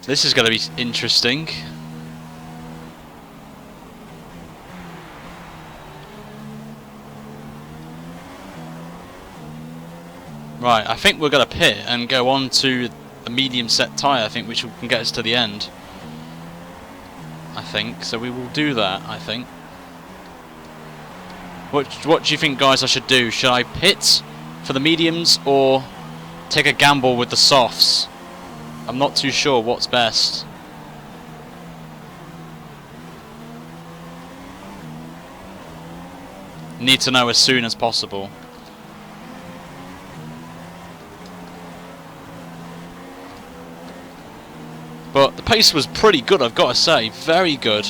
This is going to be interesting. Right, I think we're going to pit and go on to a medium set tyre, I think, which can get us to the end. I think, so we will do that, I think. What do you think guys I should do? Should I pit for the mediums or take a gamble with the softs? I'm not too sure what's best. Need to know as soon as possible. But the pace was pretty good, I've got to say. Very good.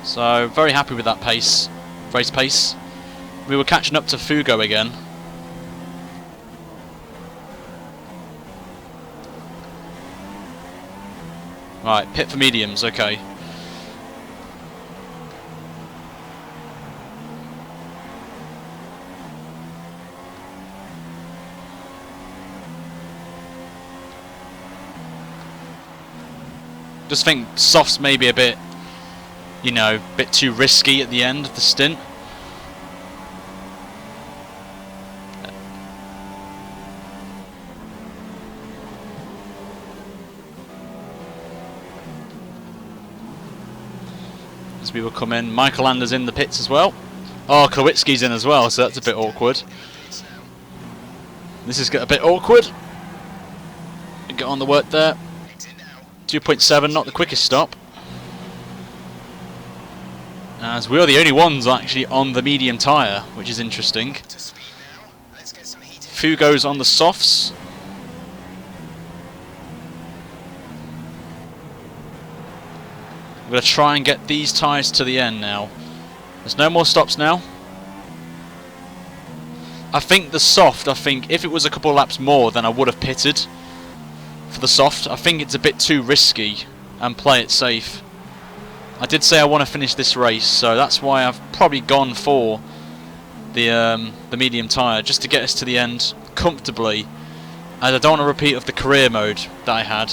So, very happy with that pace. Race pace. We were catching up to Fugo again. Right, pit for mediums, okay. Just think softs maybe a bit, you know, a bit too risky at the end of the stint. As we will come in, Michael Lander's in the pits as well. Oh, Klawitsky's in as well, so that's a bit awkward. This is a bit awkward. Get on the work there. 2.7, not the quickest stop. As we are the only ones actually on the medium tyre, which is interesting. Fugo's on the softs. I'm going to try and get these tyres to the end now. There's no more stops now. I think the soft, if it was a couple of laps more, then I would have pitted for the soft. I think it's a bit too risky and play it safe. I did say I want to finish this race, so that's why I've probably gone for the medium tyre, just to get us to the end comfortably, as I don't want a repeat of the career mode that I had.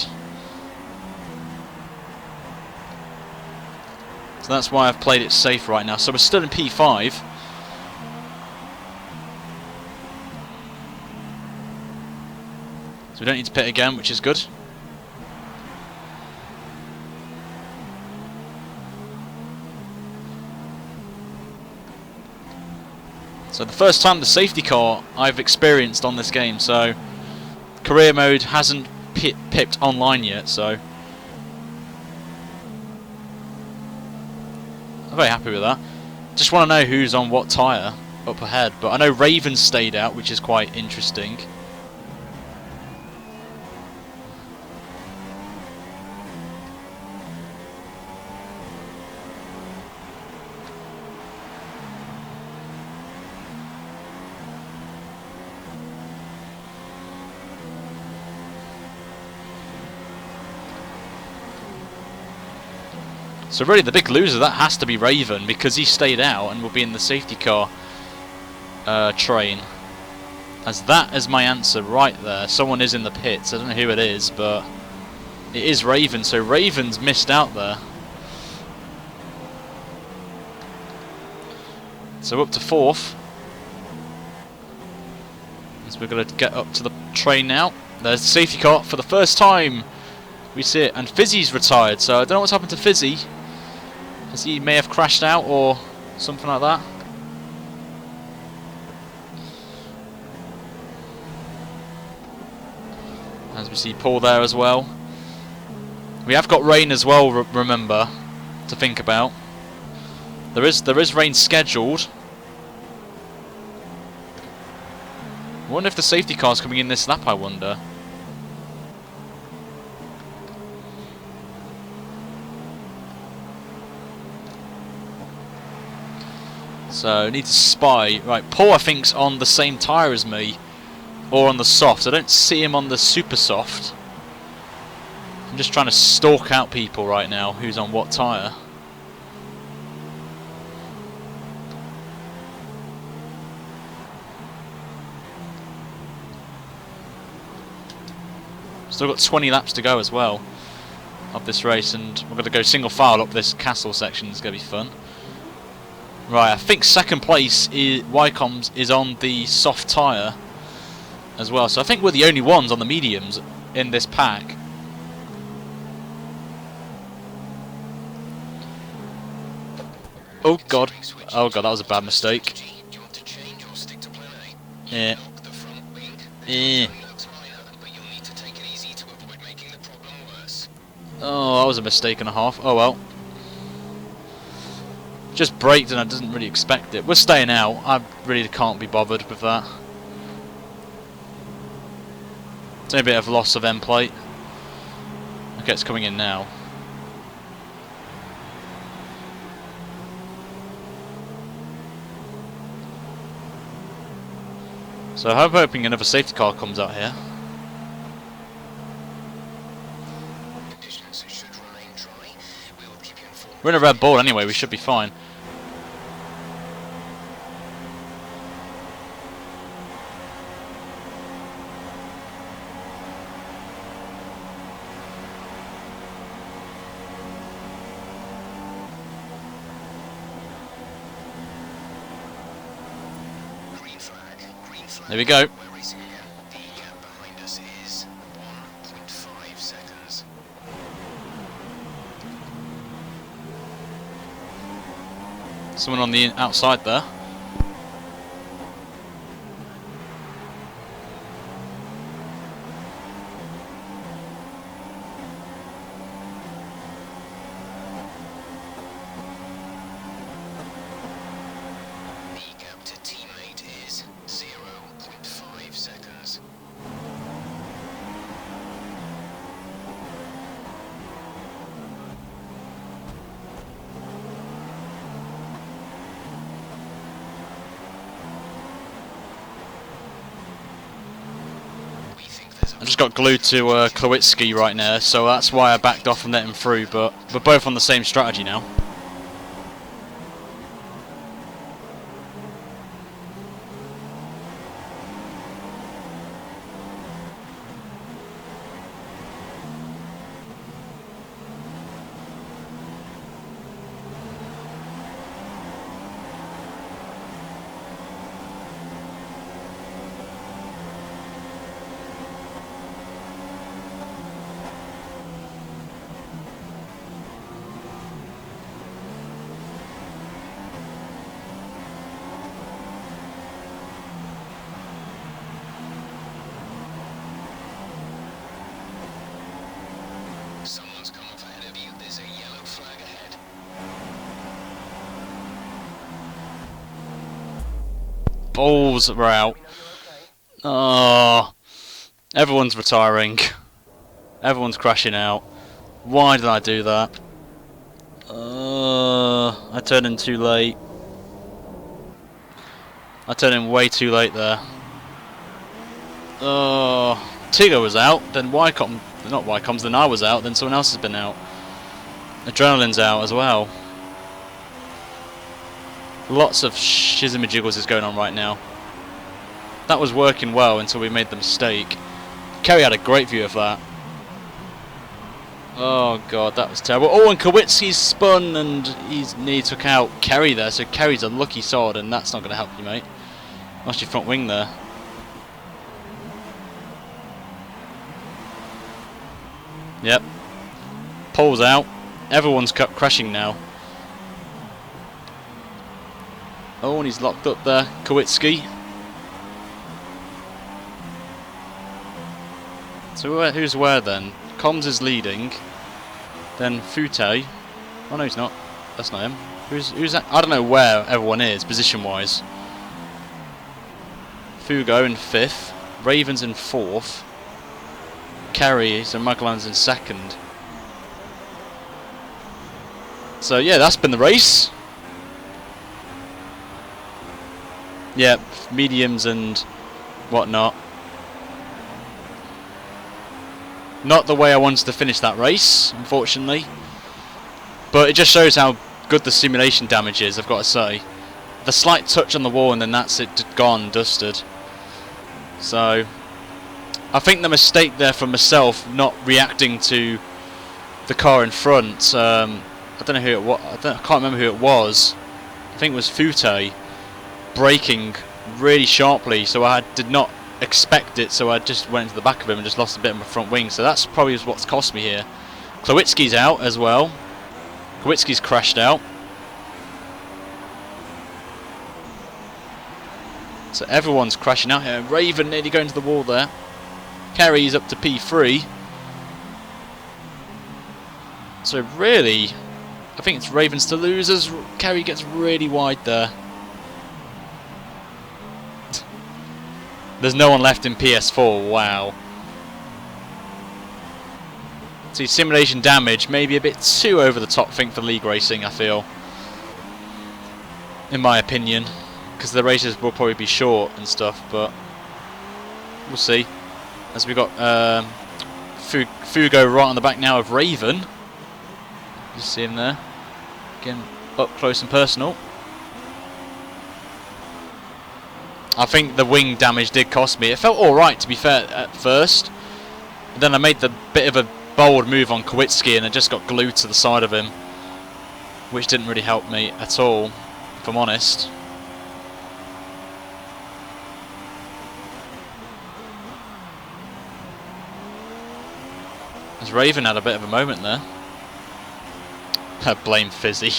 So that's why I've played it safe right now. So we're still in P5. So we don't need to pit again, which is good. So the first time the safety car I've experienced on this game, so career mode hasn't pipped online yet, so I'm very happy with that. Just want to know who's on what tyre up ahead, but I know Raven stayed out, which is quite interesting. So really the big loser, that has to be Raven, because he stayed out and will be in the safety car train. As that is my answer right there. Someone is in the pits, I don't know who it is, but it is Raven, so Raven's missed out there. So up to 4th. As we're going to get up to the train now. There's the safety car for the first time. We see it, and Fizzy's retired, so I don't know what's happened to Fizzy. As he may have crashed out or something like that. As we see Paul there as well. We have got rain as well, remember, to think about. There is rain scheduled. I wonder if the safety car's coming in this lap, I wonder. So, need to spy. Right, Paul I think's on the same tyre as me. Or on the soft. I don't see him on the super soft. I'm just trying to stalk out people right now, who's on what tyre. Still got 20 laps to go as well of this race, and we're going to go single file up this castle section. It's going to be fun. Right, I think second place is Wycombs is on the soft tyre as well, so I think we're the only ones on the mediums in this pack. Oh god, that was a bad mistake. Yeah. Yeah. Oh, that was a mistake and a half. Oh well. Just braked and I didn't really expect it. We're staying out. I really can't be bothered with that. It's only a bit of loss of end plate. Okay, it's coming in now. So I'm hoping another safety car comes out here. We're in a red ball anyway, we should be fine. There we go. Someone on the outside there. I just got glued to Klawitsky right now, so that's why I backed off and let him through, but we're both on the same strategy now. balls were out. Oh, everyone's retiring. Everyone's crashing out. Why did I do that? I turned in too late. I turned in way too late there. Tigger was out, then not Wycom's, then I was out, then someone else has been out. Adrenaline's out as well. Lots of shizzy-majiggles is going on right now. That was working well until we made the mistake. Kerry had a great view of that. Oh god, that was terrible. Oh, and Kowitski's spun and he's nearly took out Kerry there, so Kerry's a lucky sod and that's not going to help you, mate. Lost your front wing there. Yep. Pole's out. Everyone's crashing now. Oh, and he's locked up there. Kowitski. So who's where then? Combs is leading. Then Fute. Oh no, he's not. That's not him. Who's that? I don't know where everyone is, position-wise. Fugo in 5th. Ravens in 4th. Kerry, so Michael Allen's in 2nd. So yeah, that's been the race. Yep, mediums and whatnot. Not the way I wanted to finish that race, unfortunately. But it just shows how good the simulation damage is, I've got to say. The slight touch on the wall and then that's it, gone, dusted. So I think the mistake there from myself not reacting to the car in front. I don't know who it was. I can't remember who it was. I think it was Fute braking really sharply, so I did not expect it. So I just went into the back of him and just lost a bit of my front wing. So that's probably what's cost me here. Klawitsky's out as well. Klawitsky's crashed out. So everyone's crashing out here. Raven nearly going to the wall there. Kerry's up to P3. So really, I think it's Ravens to losers. Kerry gets really wide there. There's no one left in PS4. Wow. See, simulation damage maybe a bit too over the top thing for league racing, I feel. In my opinion. Because the races will probably be short and stuff, but we'll see. As we got Fugo right on the back now of Raven. You see him there. Again, up close and personal. I think the wing damage did cost me. It felt alright, to be fair, at first. But then I made the bit of a bold move on Kowitski and I just got glued to the side of him. Which didn't really help me at all, if I'm honest. As Raven had a bit of a moment there. Blame Fizzy.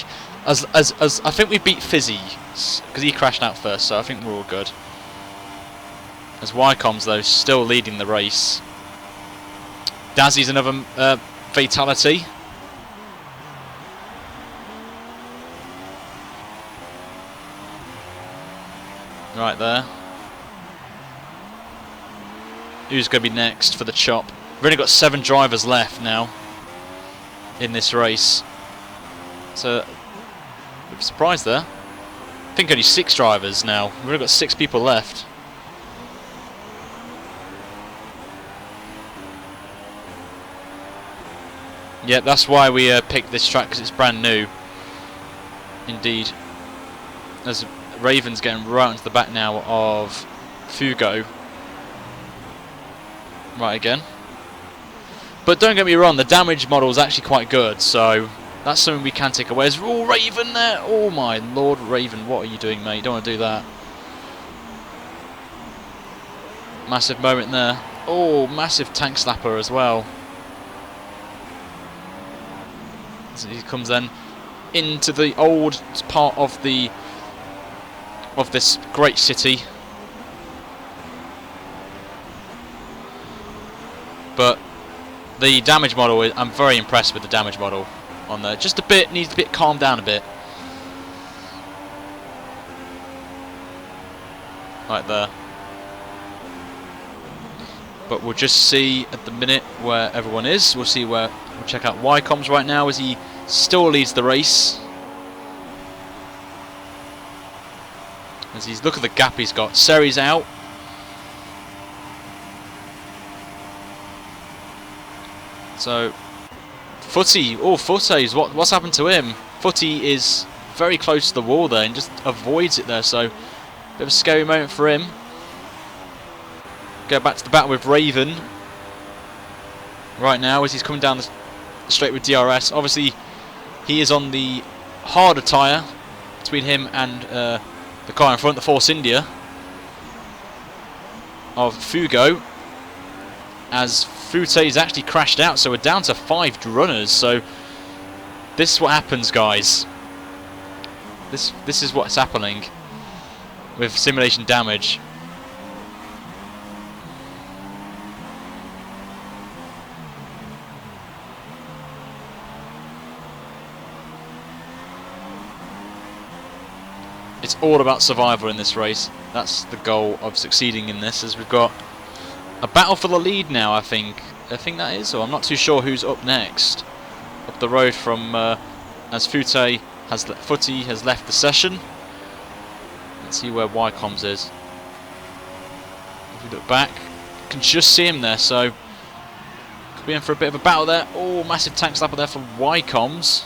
As I think we beat Fizzy because he crashed out first, so I think we're all good. As Wycom's though still leading the race. Dazzy's another fatality. Right there. Who's going to be next for the chop? We've only got 7 drivers left now in this race. So, I'm surprised there. I think only 6 drivers now. We've only got 6 people left. Yeah, that's why we picked this track, because it's brand new. Indeed. As Raven's getting right into the back now of Fugo. Right again. But don't get me wrong, the damage model is actually quite good, so that's something we can take away. There's Raven there! Oh my lord, Raven, what are you doing, mate? You don't want to do that. Massive moment there. Oh, massive tank slapper as well. So he comes then into the old part of this great city. But the damage model, I'm very impressed with the damage model on there. Just a bit, needs a bit calmed down a bit. right there. But we'll just see at the minute where everyone is. We'll see where. We'll check out Wycom's right now as he still leads the race. As he's look at the gap he's got. Seri's out. So Footy, Footy's what's happened to him? Footy is very close to the wall there and just avoids it there. So bit of a scary moment for him. Go back to the battle with Raven right now as he's coming down the straight with DRS. Obviously, he is on the harder tyre between him and the car in front, the Force India of Fugo. As Fute's actually crashed out, so we're down to 5 runners. So this is what happens, guys. This is what's happening with simulation damage. It's all about survival in this race. That's the goal of succeeding in this, as we've got a battle for the lead now, I think that is, or I'm not too sure who's up next. Up the road from, as Footy has left the session. Let's see where Wycom's is. If we look back, you can just see him there, so could be in for a bit of a battle there. Oh, massive tank slapper there for Wycom's.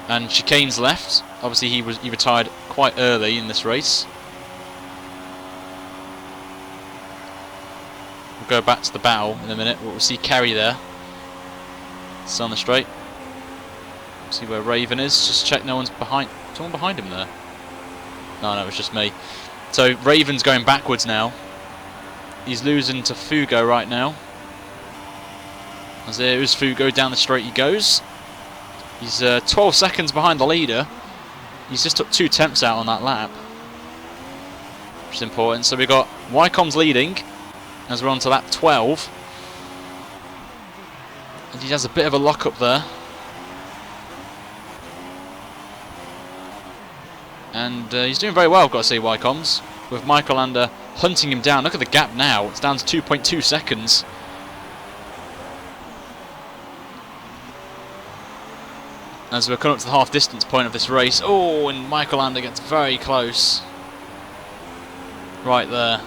And Chicane's left. Obviously, he retired quite early in this race. We'll go back to the battle in a minute. We'll see Kerry there. It's on the straight. See where Raven is. Just check no one's behind. Someone behind him there? No, it was just me. So Raven's going backwards now. He's losing to Fugo right now. As there is Fugo, down the straight he goes. He's 12 seconds behind the leader. He's just took 2 temps out on that lap, which is important. So we've got Wycom's leading as we're on to lap 12. And he has a bit of a lock up there. And he's doing very well, I've got to say, Wycom's, with Michael Lander hunting him down. Look at the gap now. It's down to 2.2 seconds. As we're coming up to the half distance point of this race. Oh, and Michael Lander gets very close. Right there.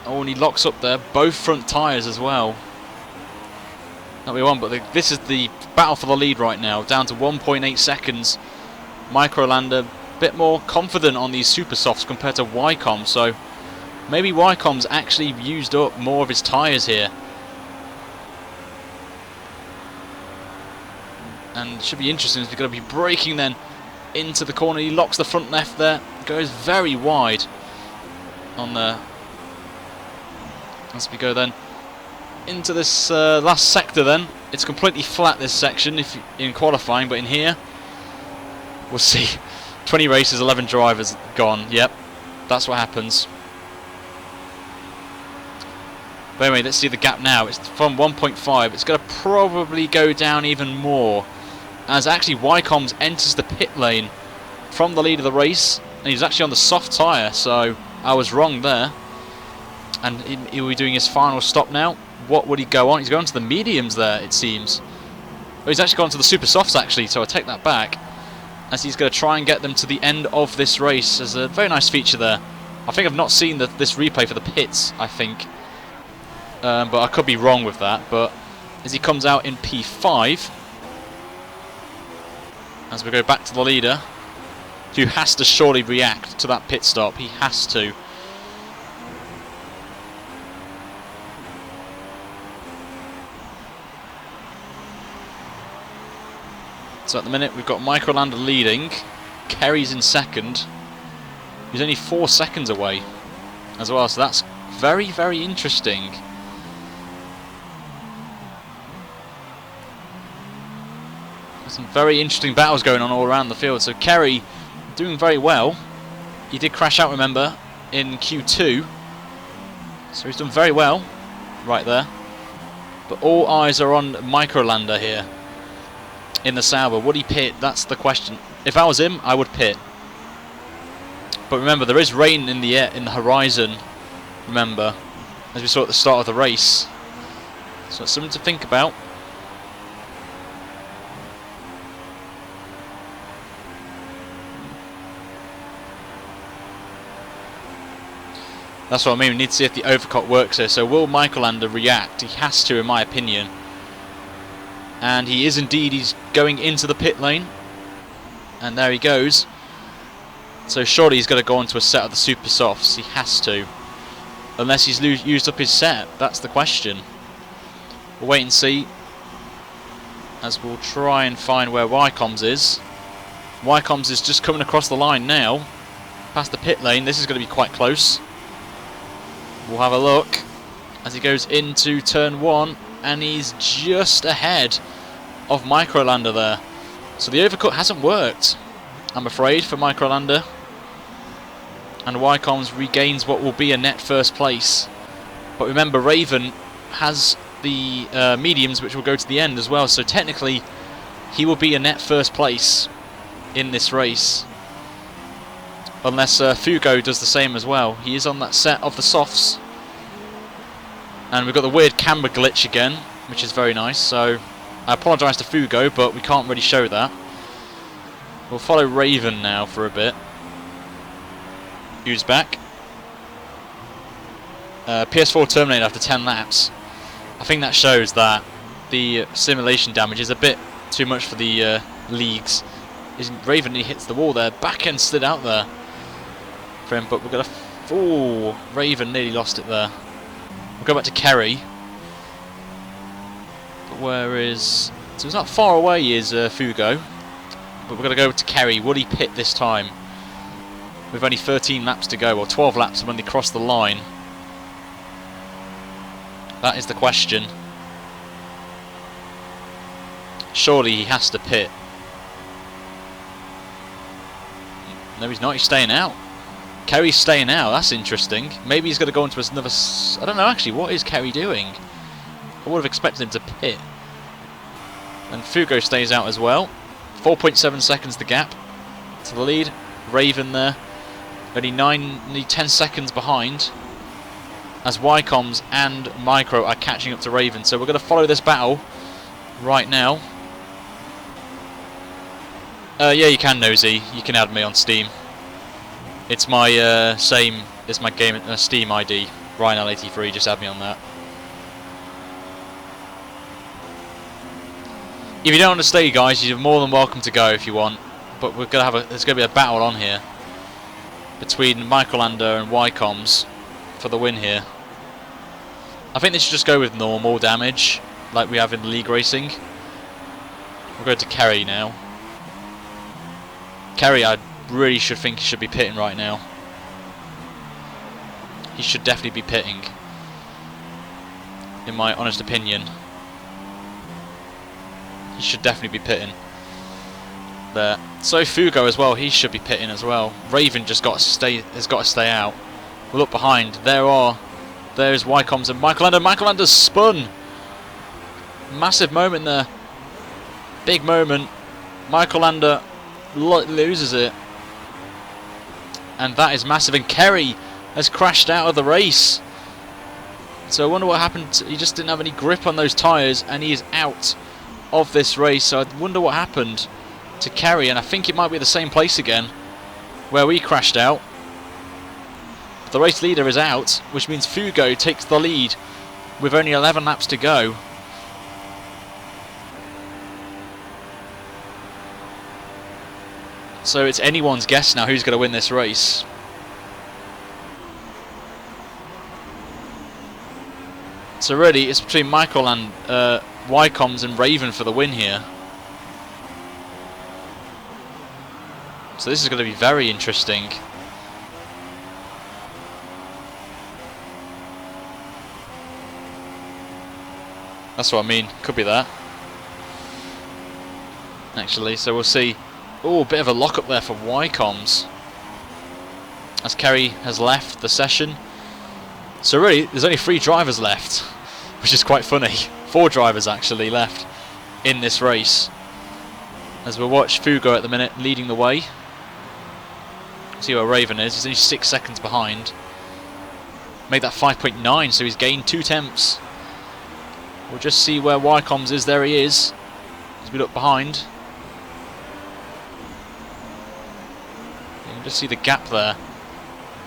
Oh, and he locks up there. Both front tyres as well. Not we want, but this is the battle for the lead right now. Down to 1.8 seconds. Michael Lander a bit more confident on these super softs compared to Wycom. So maybe Wycom's actually used up more of his tyres here. And it should be interesting as we're going to be braking then into the corner. He locks the front left there. Goes very wide on the... As we go then into this last sector then. It's completely flat, this section, in qualifying, but in here we'll see. 20 races, 11 drivers gone. Yep, that's what happens. But anyway, let's see the gap now. It's from 1.5. It's going to probably go down even more, as actually Wycom's enters the pit lane from the lead of the race, and he's actually on the soft tyre, so I was wrong there. And he'll be doing his final stop now. What would he go on? He's going to the mediums there, it seems. Oh, he's actually gone to the super softs actually, so I take that back, as he's going to try and get them to the end of this race. There's a very nice feature there. I think I've not seen this replay for the pits, I think. But I could be wrong with that. But as he comes out in P5, as we go back to the leader, who has to surely react to that pit stop. He has to. So at the minute we've got Michael Lander leading, Kerry's in second. He's only 4 seconds away as well, so that's very, very interesting. Some very interesting battles going on all around the field. So Kerry doing very well. He did crash out, remember, in Q2. So he's done very well right there. But all eyes are on Microlander here in the Sauber. Would he pit? That's the question. If I was him, I would pit. But remember, there is rain in the air, in the horizon. Remember, as we saw at the start of the race. So it's something to think about. That's what I mean, we need to see if the overcut works here. So will Microlander react? He has to, in my opinion. And he is indeed, he's going into the pit lane. And there he goes. So surely he's got to go onto a set of the super softs. He has to. Unless he's used up his set. That's the question. We'll wait and see. As we'll try and find where Wycombs is. Wycombs is just coming across the line now. Past the pit lane. This is going to be quite close. We'll have a look as he goes into turn 1, and he's just ahead of Microlander there. So the overcut hasn't worked, I'm afraid, for Microlander. And Wycombs regains what will be a net first place. But remember, Raven has the mediums, which will go to the end as well. So technically, he will be a net first place in this race. Unless Fugo does the same as well. He is on that set of the softs. And we've got the weird camera glitch again, which is very nice. So I apologise to Fugo, but we can't really show that. We'll follow Raven now for a bit. Who's back? PS4 terminated after 10 laps. I think that shows that the simulation damage is a bit too much for the leagues. Raven, he hits the wall there. Back end slid out there. But we're going to... Oh, Raven nearly lost it there. We'll go back to Kerry. But where is... So it's not far away is Fugo. But we're going to go to Kerry. Will he pit this time? With only 13 laps to go, or 12 laps when they cross the line. That is the question. Surely he has to pit. No, he's not. He's staying out. Kerry's staying out. That's interesting. Maybe he's going to go into another... I don't know, actually. What is Kerry doing? I would have expected him to pit. And Fugo stays out as well. 4.7 seconds the gap to the lead. Raven there. Only 10 seconds behind. As Wycombs and Micro are catching up to Raven. So we're going to follow this battle right now. Yeah, you can, Nosy. You can add me on Steam. It's my it's my game Steam ID, RyanL83. Just add me on that. If you don't want to stay, guys, you're more than welcome to go if you want. But we're gonna have there's gonna be a battle on here between Microlander and Wycombs for the win here. I think they should just go with normal damage, like we have in league racing. We'll go to Kerry now. Kerry, I really should think he should be pitting right now. He should definitely be pitting, in my honest opinion. He should definitely be pitting there. So Fugo as well, he should be pitting as well. Raven just has got to stay out. We'll look behind. There's Wycombs and Microlander. Microlander's spun. Massive moment there. Big moment. Microlander loses it. And that is massive. And Kerry has crashed out of the race. So I wonder what happened. He just didn't have any grip on those tyres, and he is out of this race. So I wonder what happened to Kerry, and I think it might be the same place again where we crashed out. But the race leader is out, which means Fugo takes the lead with only 11 laps to go. So it's anyone's guess now who's going to win this race. So really, it's between Microlander, Wycombs and Raven for the win here. So this is going to be very interesting. That's what I mean. Could be that. Actually, so we'll see. Oh, a bit of a lock-up there for Wycombs, as Kerry has left the session. So really, there's only 3 drivers left, which is quite funny. 4 drivers actually left in this race. As we'll watch Fugo at the minute leading the way. See where Raven is. He's only 6 seconds behind. Made that 5.9, so he's gained 2 tenths. We'll just see where Wycombs is. There he is. As we look behind. You can just see the gap there.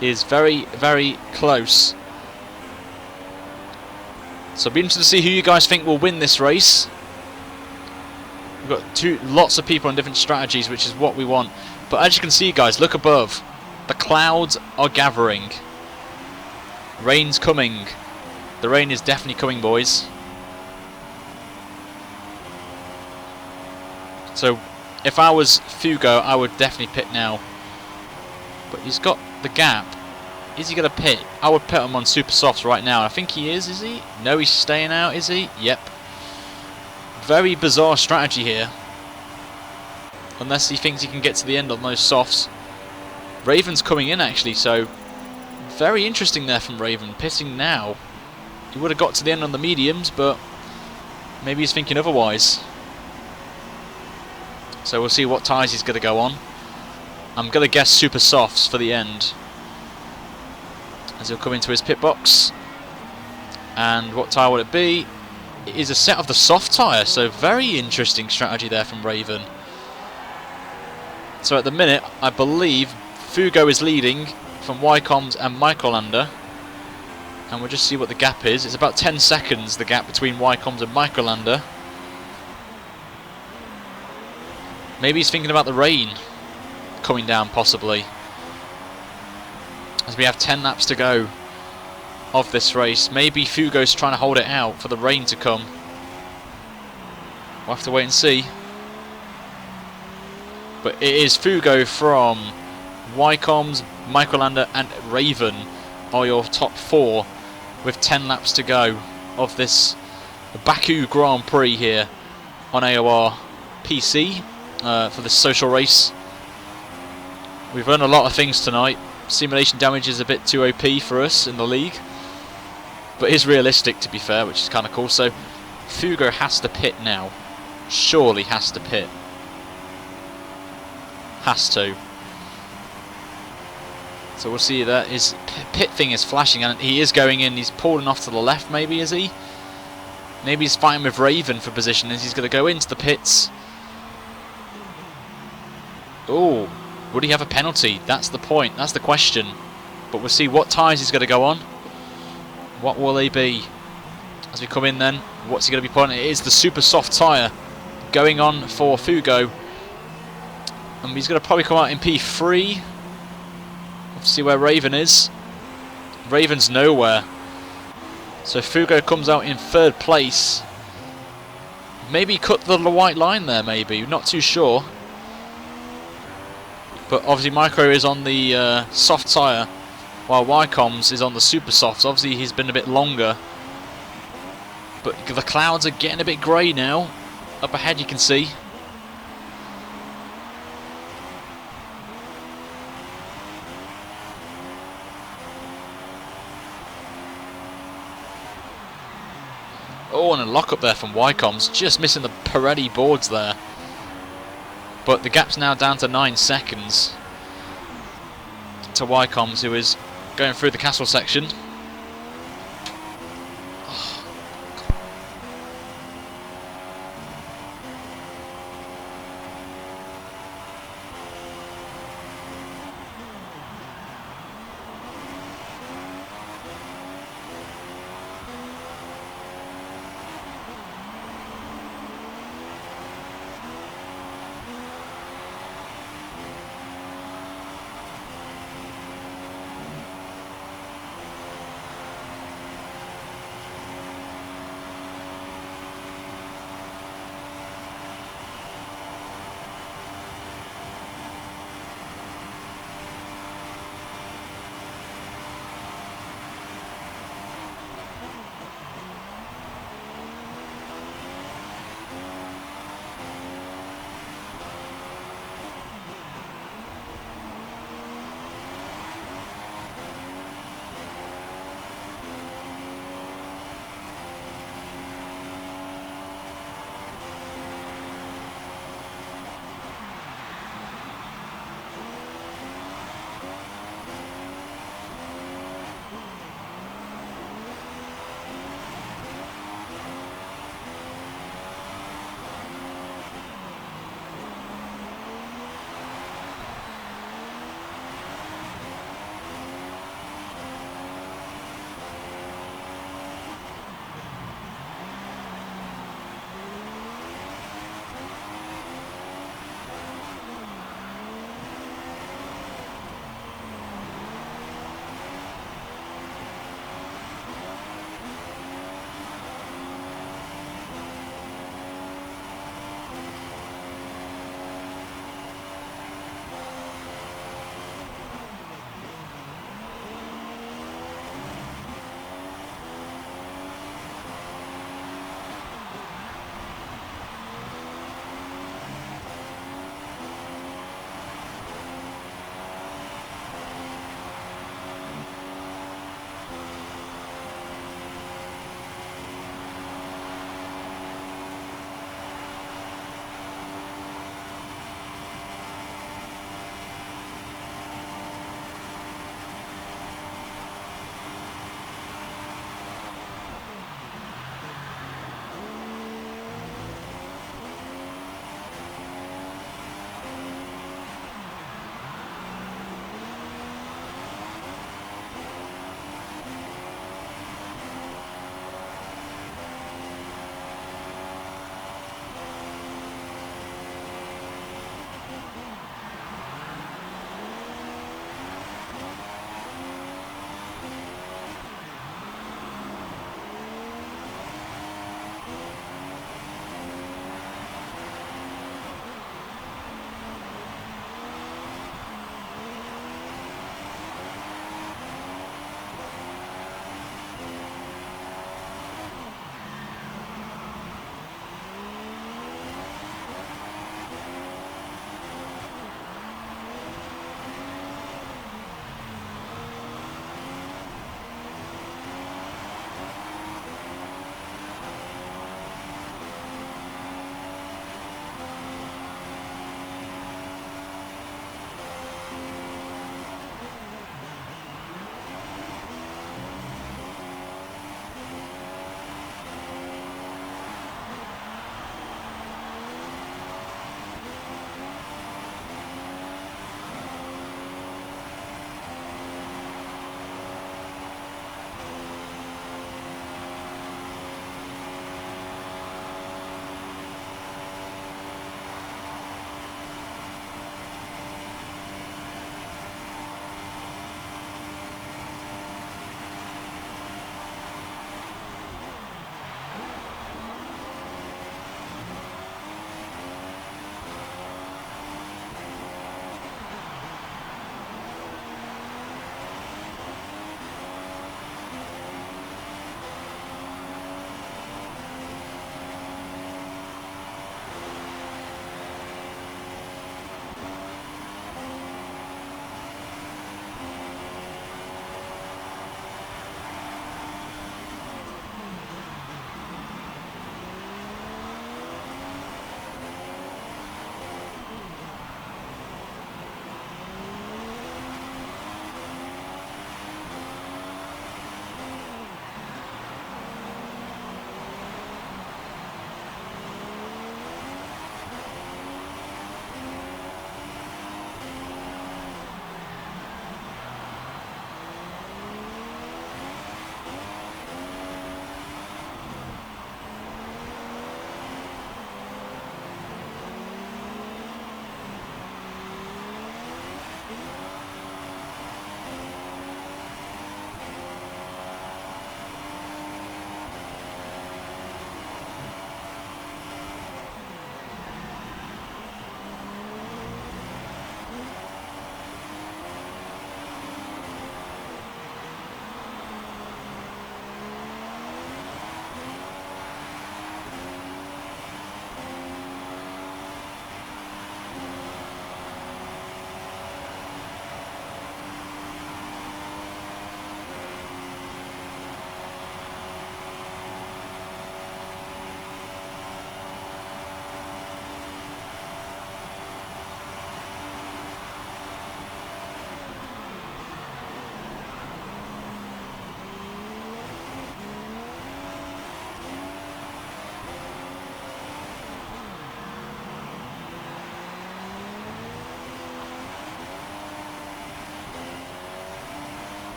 He is very, very close. So it'll be interesting to see who you guys think will win this race. We've got lots of people on different strategies, which is what we want. But as you can see, guys, look above. The clouds are gathering. Rain's coming. The rain is definitely coming, boys. So if I was Fugo, I would definitely pit now. But he's got the gap. Is he going to pit? I would put him on super softs right now. I think he is he? No, he's staying out, is he? Yep. Very bizarre strategy here. Unless he thinks he can get to the end on those softs. Raven's coming in actually, so very interesting there from Raven, pitting now. He would have got to the end on the mediums, but maybe he's thinking otherwise. So we'll see what tyres he's going to go on. I'm going to guess super softs for the end. As he'll come into his pit box. And what tyre will it be? It is a set of the soft tyre, so very interesting strategy there from Raven. So at the minute, I believe Fugo is leading from Wycombs and Microlander. And we'll just see what the gap is. It's about 10 seconds, the gap between Wycombs and Microlander. Maybe he's thinking about the rain coming down, possibly. As we have 10 laps to go of this race. Maybe Fugo's trying to hold it out for the rain to come. We'll have to wait and see. But it is Fugo from Wycombs, Microlander and Raven are your top 4 with 10 laps to go of this Baku Grand Prix here on AOR PC for the social race. We've learned a lot of things tonight. Simulation damage is a bit too OP for us in the league, but is realistic to be fair, which is kind of cool. So Fugo has to pit now. Surely has to pit. Has to. So we'll see that his pit thing is flashing and he is going in. He's pulling off to the left, maybe, is he? Maybe he's fighting with Raven for position as he's going to go into the pits. Oh, would he have a penalty? That's the point. That's the question. But we'll see what tyres he's going to go on. What will they be? As we come in then, what's he going to be putting? It is the super soft tyre going on for Fugo. And he's going to probably come out in P3. Let's see where Raven is. Raven's nowhere. So Fugo comes out in 3rd place. Maybe cut the white line there, maybe. Not too sure. But obviously Micro is on the soft tyre, while Wycombs is on the super softs. Obviously he's been a bit longer. But the clouds are getting a bit grey now. Up ahead you can see. Oh, and a lock up there from Wycombs. Just missing the Pirelli boards there. But the gap's now down to 9 seconds to Wycombs, who is going through the castle section.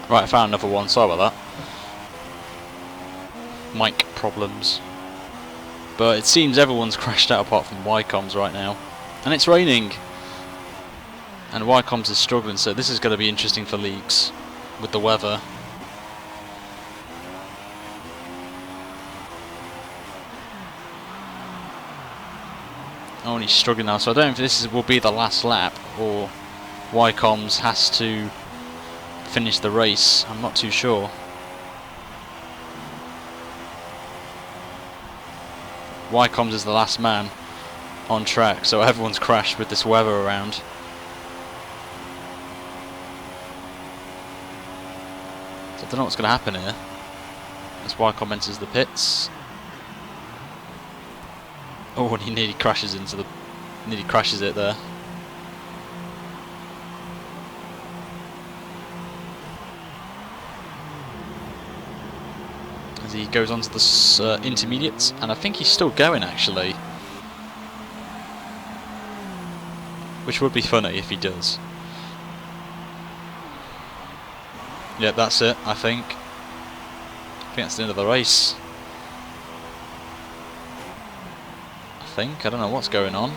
Right, I found another one. Sorry about that. Mic problems. But it seems everyone's crashed out apart from Wycombs right now. And it's raining. And Wycombs is struggling, so this is going to be interesting for leagues with the weather. Oh, and he's struggling now, so I don't know if this will be the last lap or Wycombs has to finish the race. I'm not too sure. Wycombs is the last man on track, so everyone's crashed with this weather around. So I don't know what's going to happen here. As Wycombe enters the pits. Oh, and he nearly crashes into the... nearly crashes it there. As he goes on to the intermediates, and I think he's still going actually. Which would be funny if he does. Yeah, that's it, I think. I think that's the end of the race. I don't know what's going on.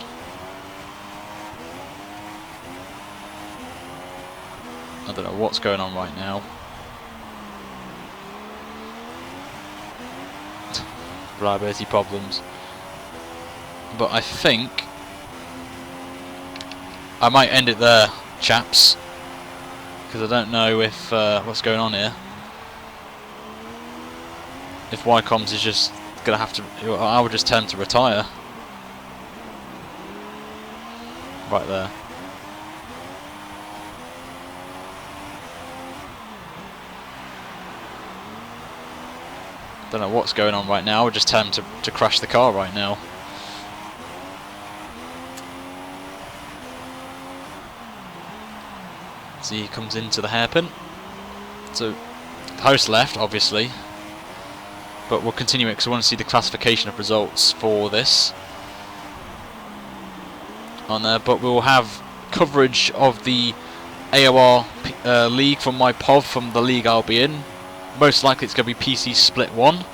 I don't know what's going on right now. Reliability problems. But I think I might end it there, chaps, because I don't know if what's going on here. If Wycombs is just gonna have to, I would just tell him to retire. Right there. Don't know what's going on right now. I would just tell him to crash the car right now. So he comes into the hairpin. So the host left, obviously, but we'll continue it because I want to see the classification of results for this on there. But we'll have coverage of the AOR league from my POV from the league I'll be in. Most likely it's going to be PC Split 1,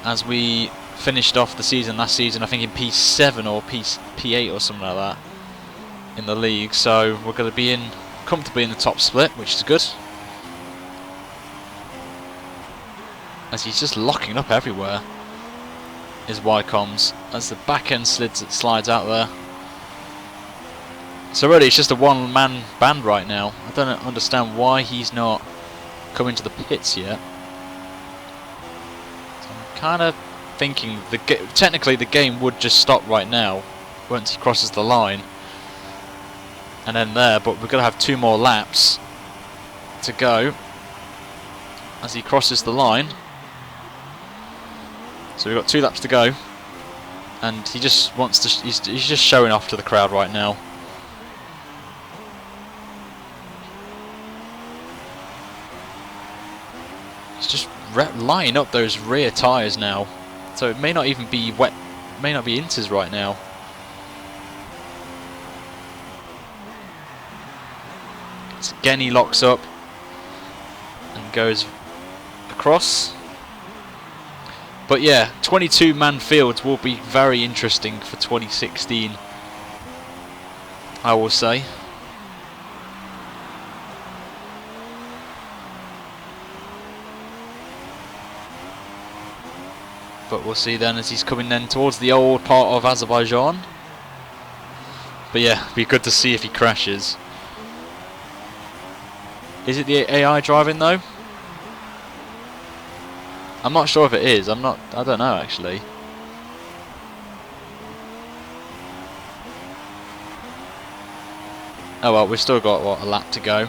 as we finished off the season last season, I think in P7 or P8 or something like that in the league. So we're going to be in comfortably in the top split, which is good. As he's just locking up everywhere, is Wycombs, as the back end slides out there. So really it's just a one-man band right now. I don't understand why he's not coming to the pits yet. So I'm kind of thinking technically the game would just stop right now once he crosses the line and then there, but we're going to have 2 more laps to go as he crosses the line. So we've got 2 laps to go, and he just wants to he's just showing off to the crowd right now. He's just lining up those rear tyres now, so it may not even be wet, may not be inters right now. So again he locks up and goes across. But yeah, 22-man fields will be very interesting for 2016, I will say. But we'll see then as he's coming then towards the old part of Azerbaijan. But yeah, it'd be good to see if he crashes. Is it the AI driving though? I'm not sure if it is. I don't know actually. Oh well, we've still got what, a lap to go.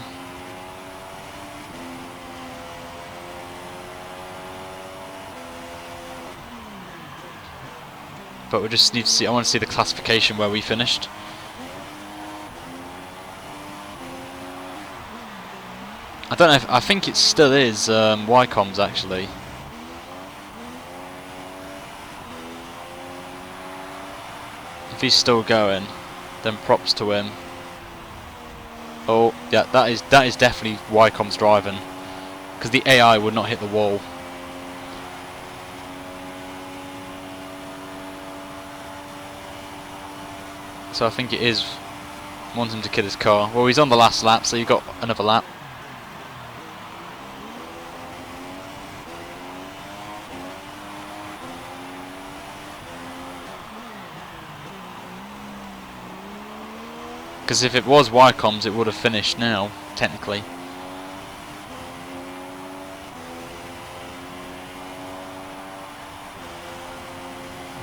But we just need to see, I want to see the classification where we finished. I don't know if, I think it still is Wycombs actually. If he's still going, then props to him. Oh, yeah, that is definitely Wycombe's driving, because the AI would not hit the wall. So I think it is wanting to kill his car. Well, he's on the last lap, so you've got another lap. Because if it was Wycombe's, it would have finished now, technically.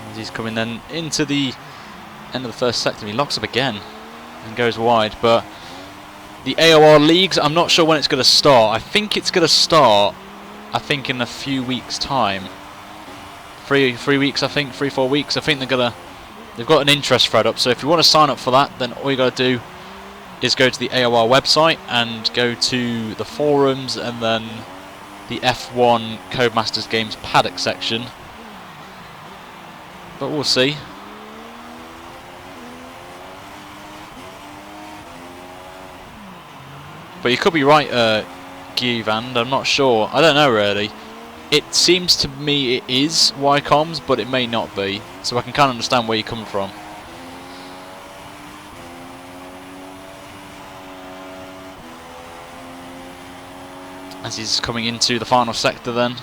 And he's coming then into the end of the first sector. He locks up again and goes wide. But the AOR leagues, I'm not sure when it's going to start. I think it's going to start, in a few weeks' time. Three weeks, I think, 3-4 weeks. I think they've got an interest thread up, so if you want to sign up for that, then all you got to do is go to the AOR website and go to the forums and then the F1 Codemasters Games paddock section. But we'll see. But you could be right, Givand, I'm not sure. I don't know really. It seems to me it is Wycombe's, but it may not be. So I can kind of understand where you're coming from. As he's coming into the final sector then.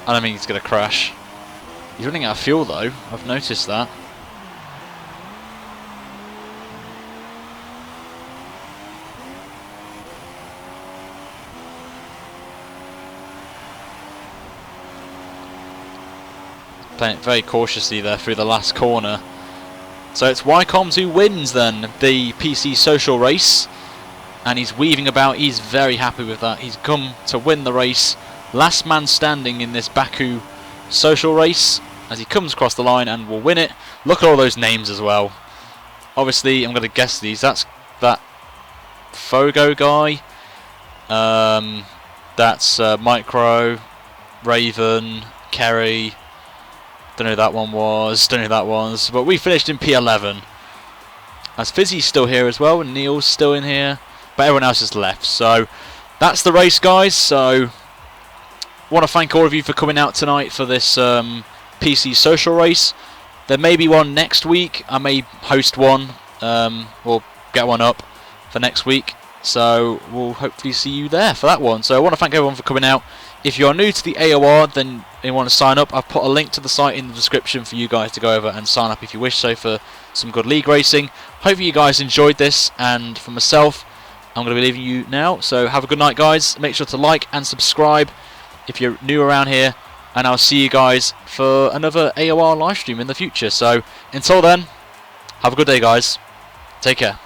I don't think he's going to crash. He's running out of fuel though, I've noticed that. Playing it very cautiously there through the last corner. So it's Wycombe's who wins then the PC Social Race, and he's weaving about. He's very happy with that. He's come to win the race, last man standing in this Baku Social Race, as he comes across the line and will win it. Look at all those names as well. Obviously I'm going to guess these. That's that Fogo guy, that's Micro, Raven, Kerry. Don't know who that one was, don't know who that was, but we finished in P11. As Fizzy's still here as well, and Neil's still in here, but everyone else has left. So that's the race, guys. So want to thank all of you for coming out tonight for this PC Social Race. There may be one next week. I may host one, or get one up for next week. So we'll hopefully see you there for that one. So I want to thank everyone for coming out. If you're new to the AOR, then you want to sign up, I've put a link to the site in the description for you guys to go over and sign up if you wish so for some good league racing. Hopefully you guys enjoyed this, and for myself, I'm going to be leaving you now. So have a good night, guys. Make sure to like and subscribe if you're new around here, and I'll see you guys for another AOR live stream in the future. So until then, have a good day, guys. Take care.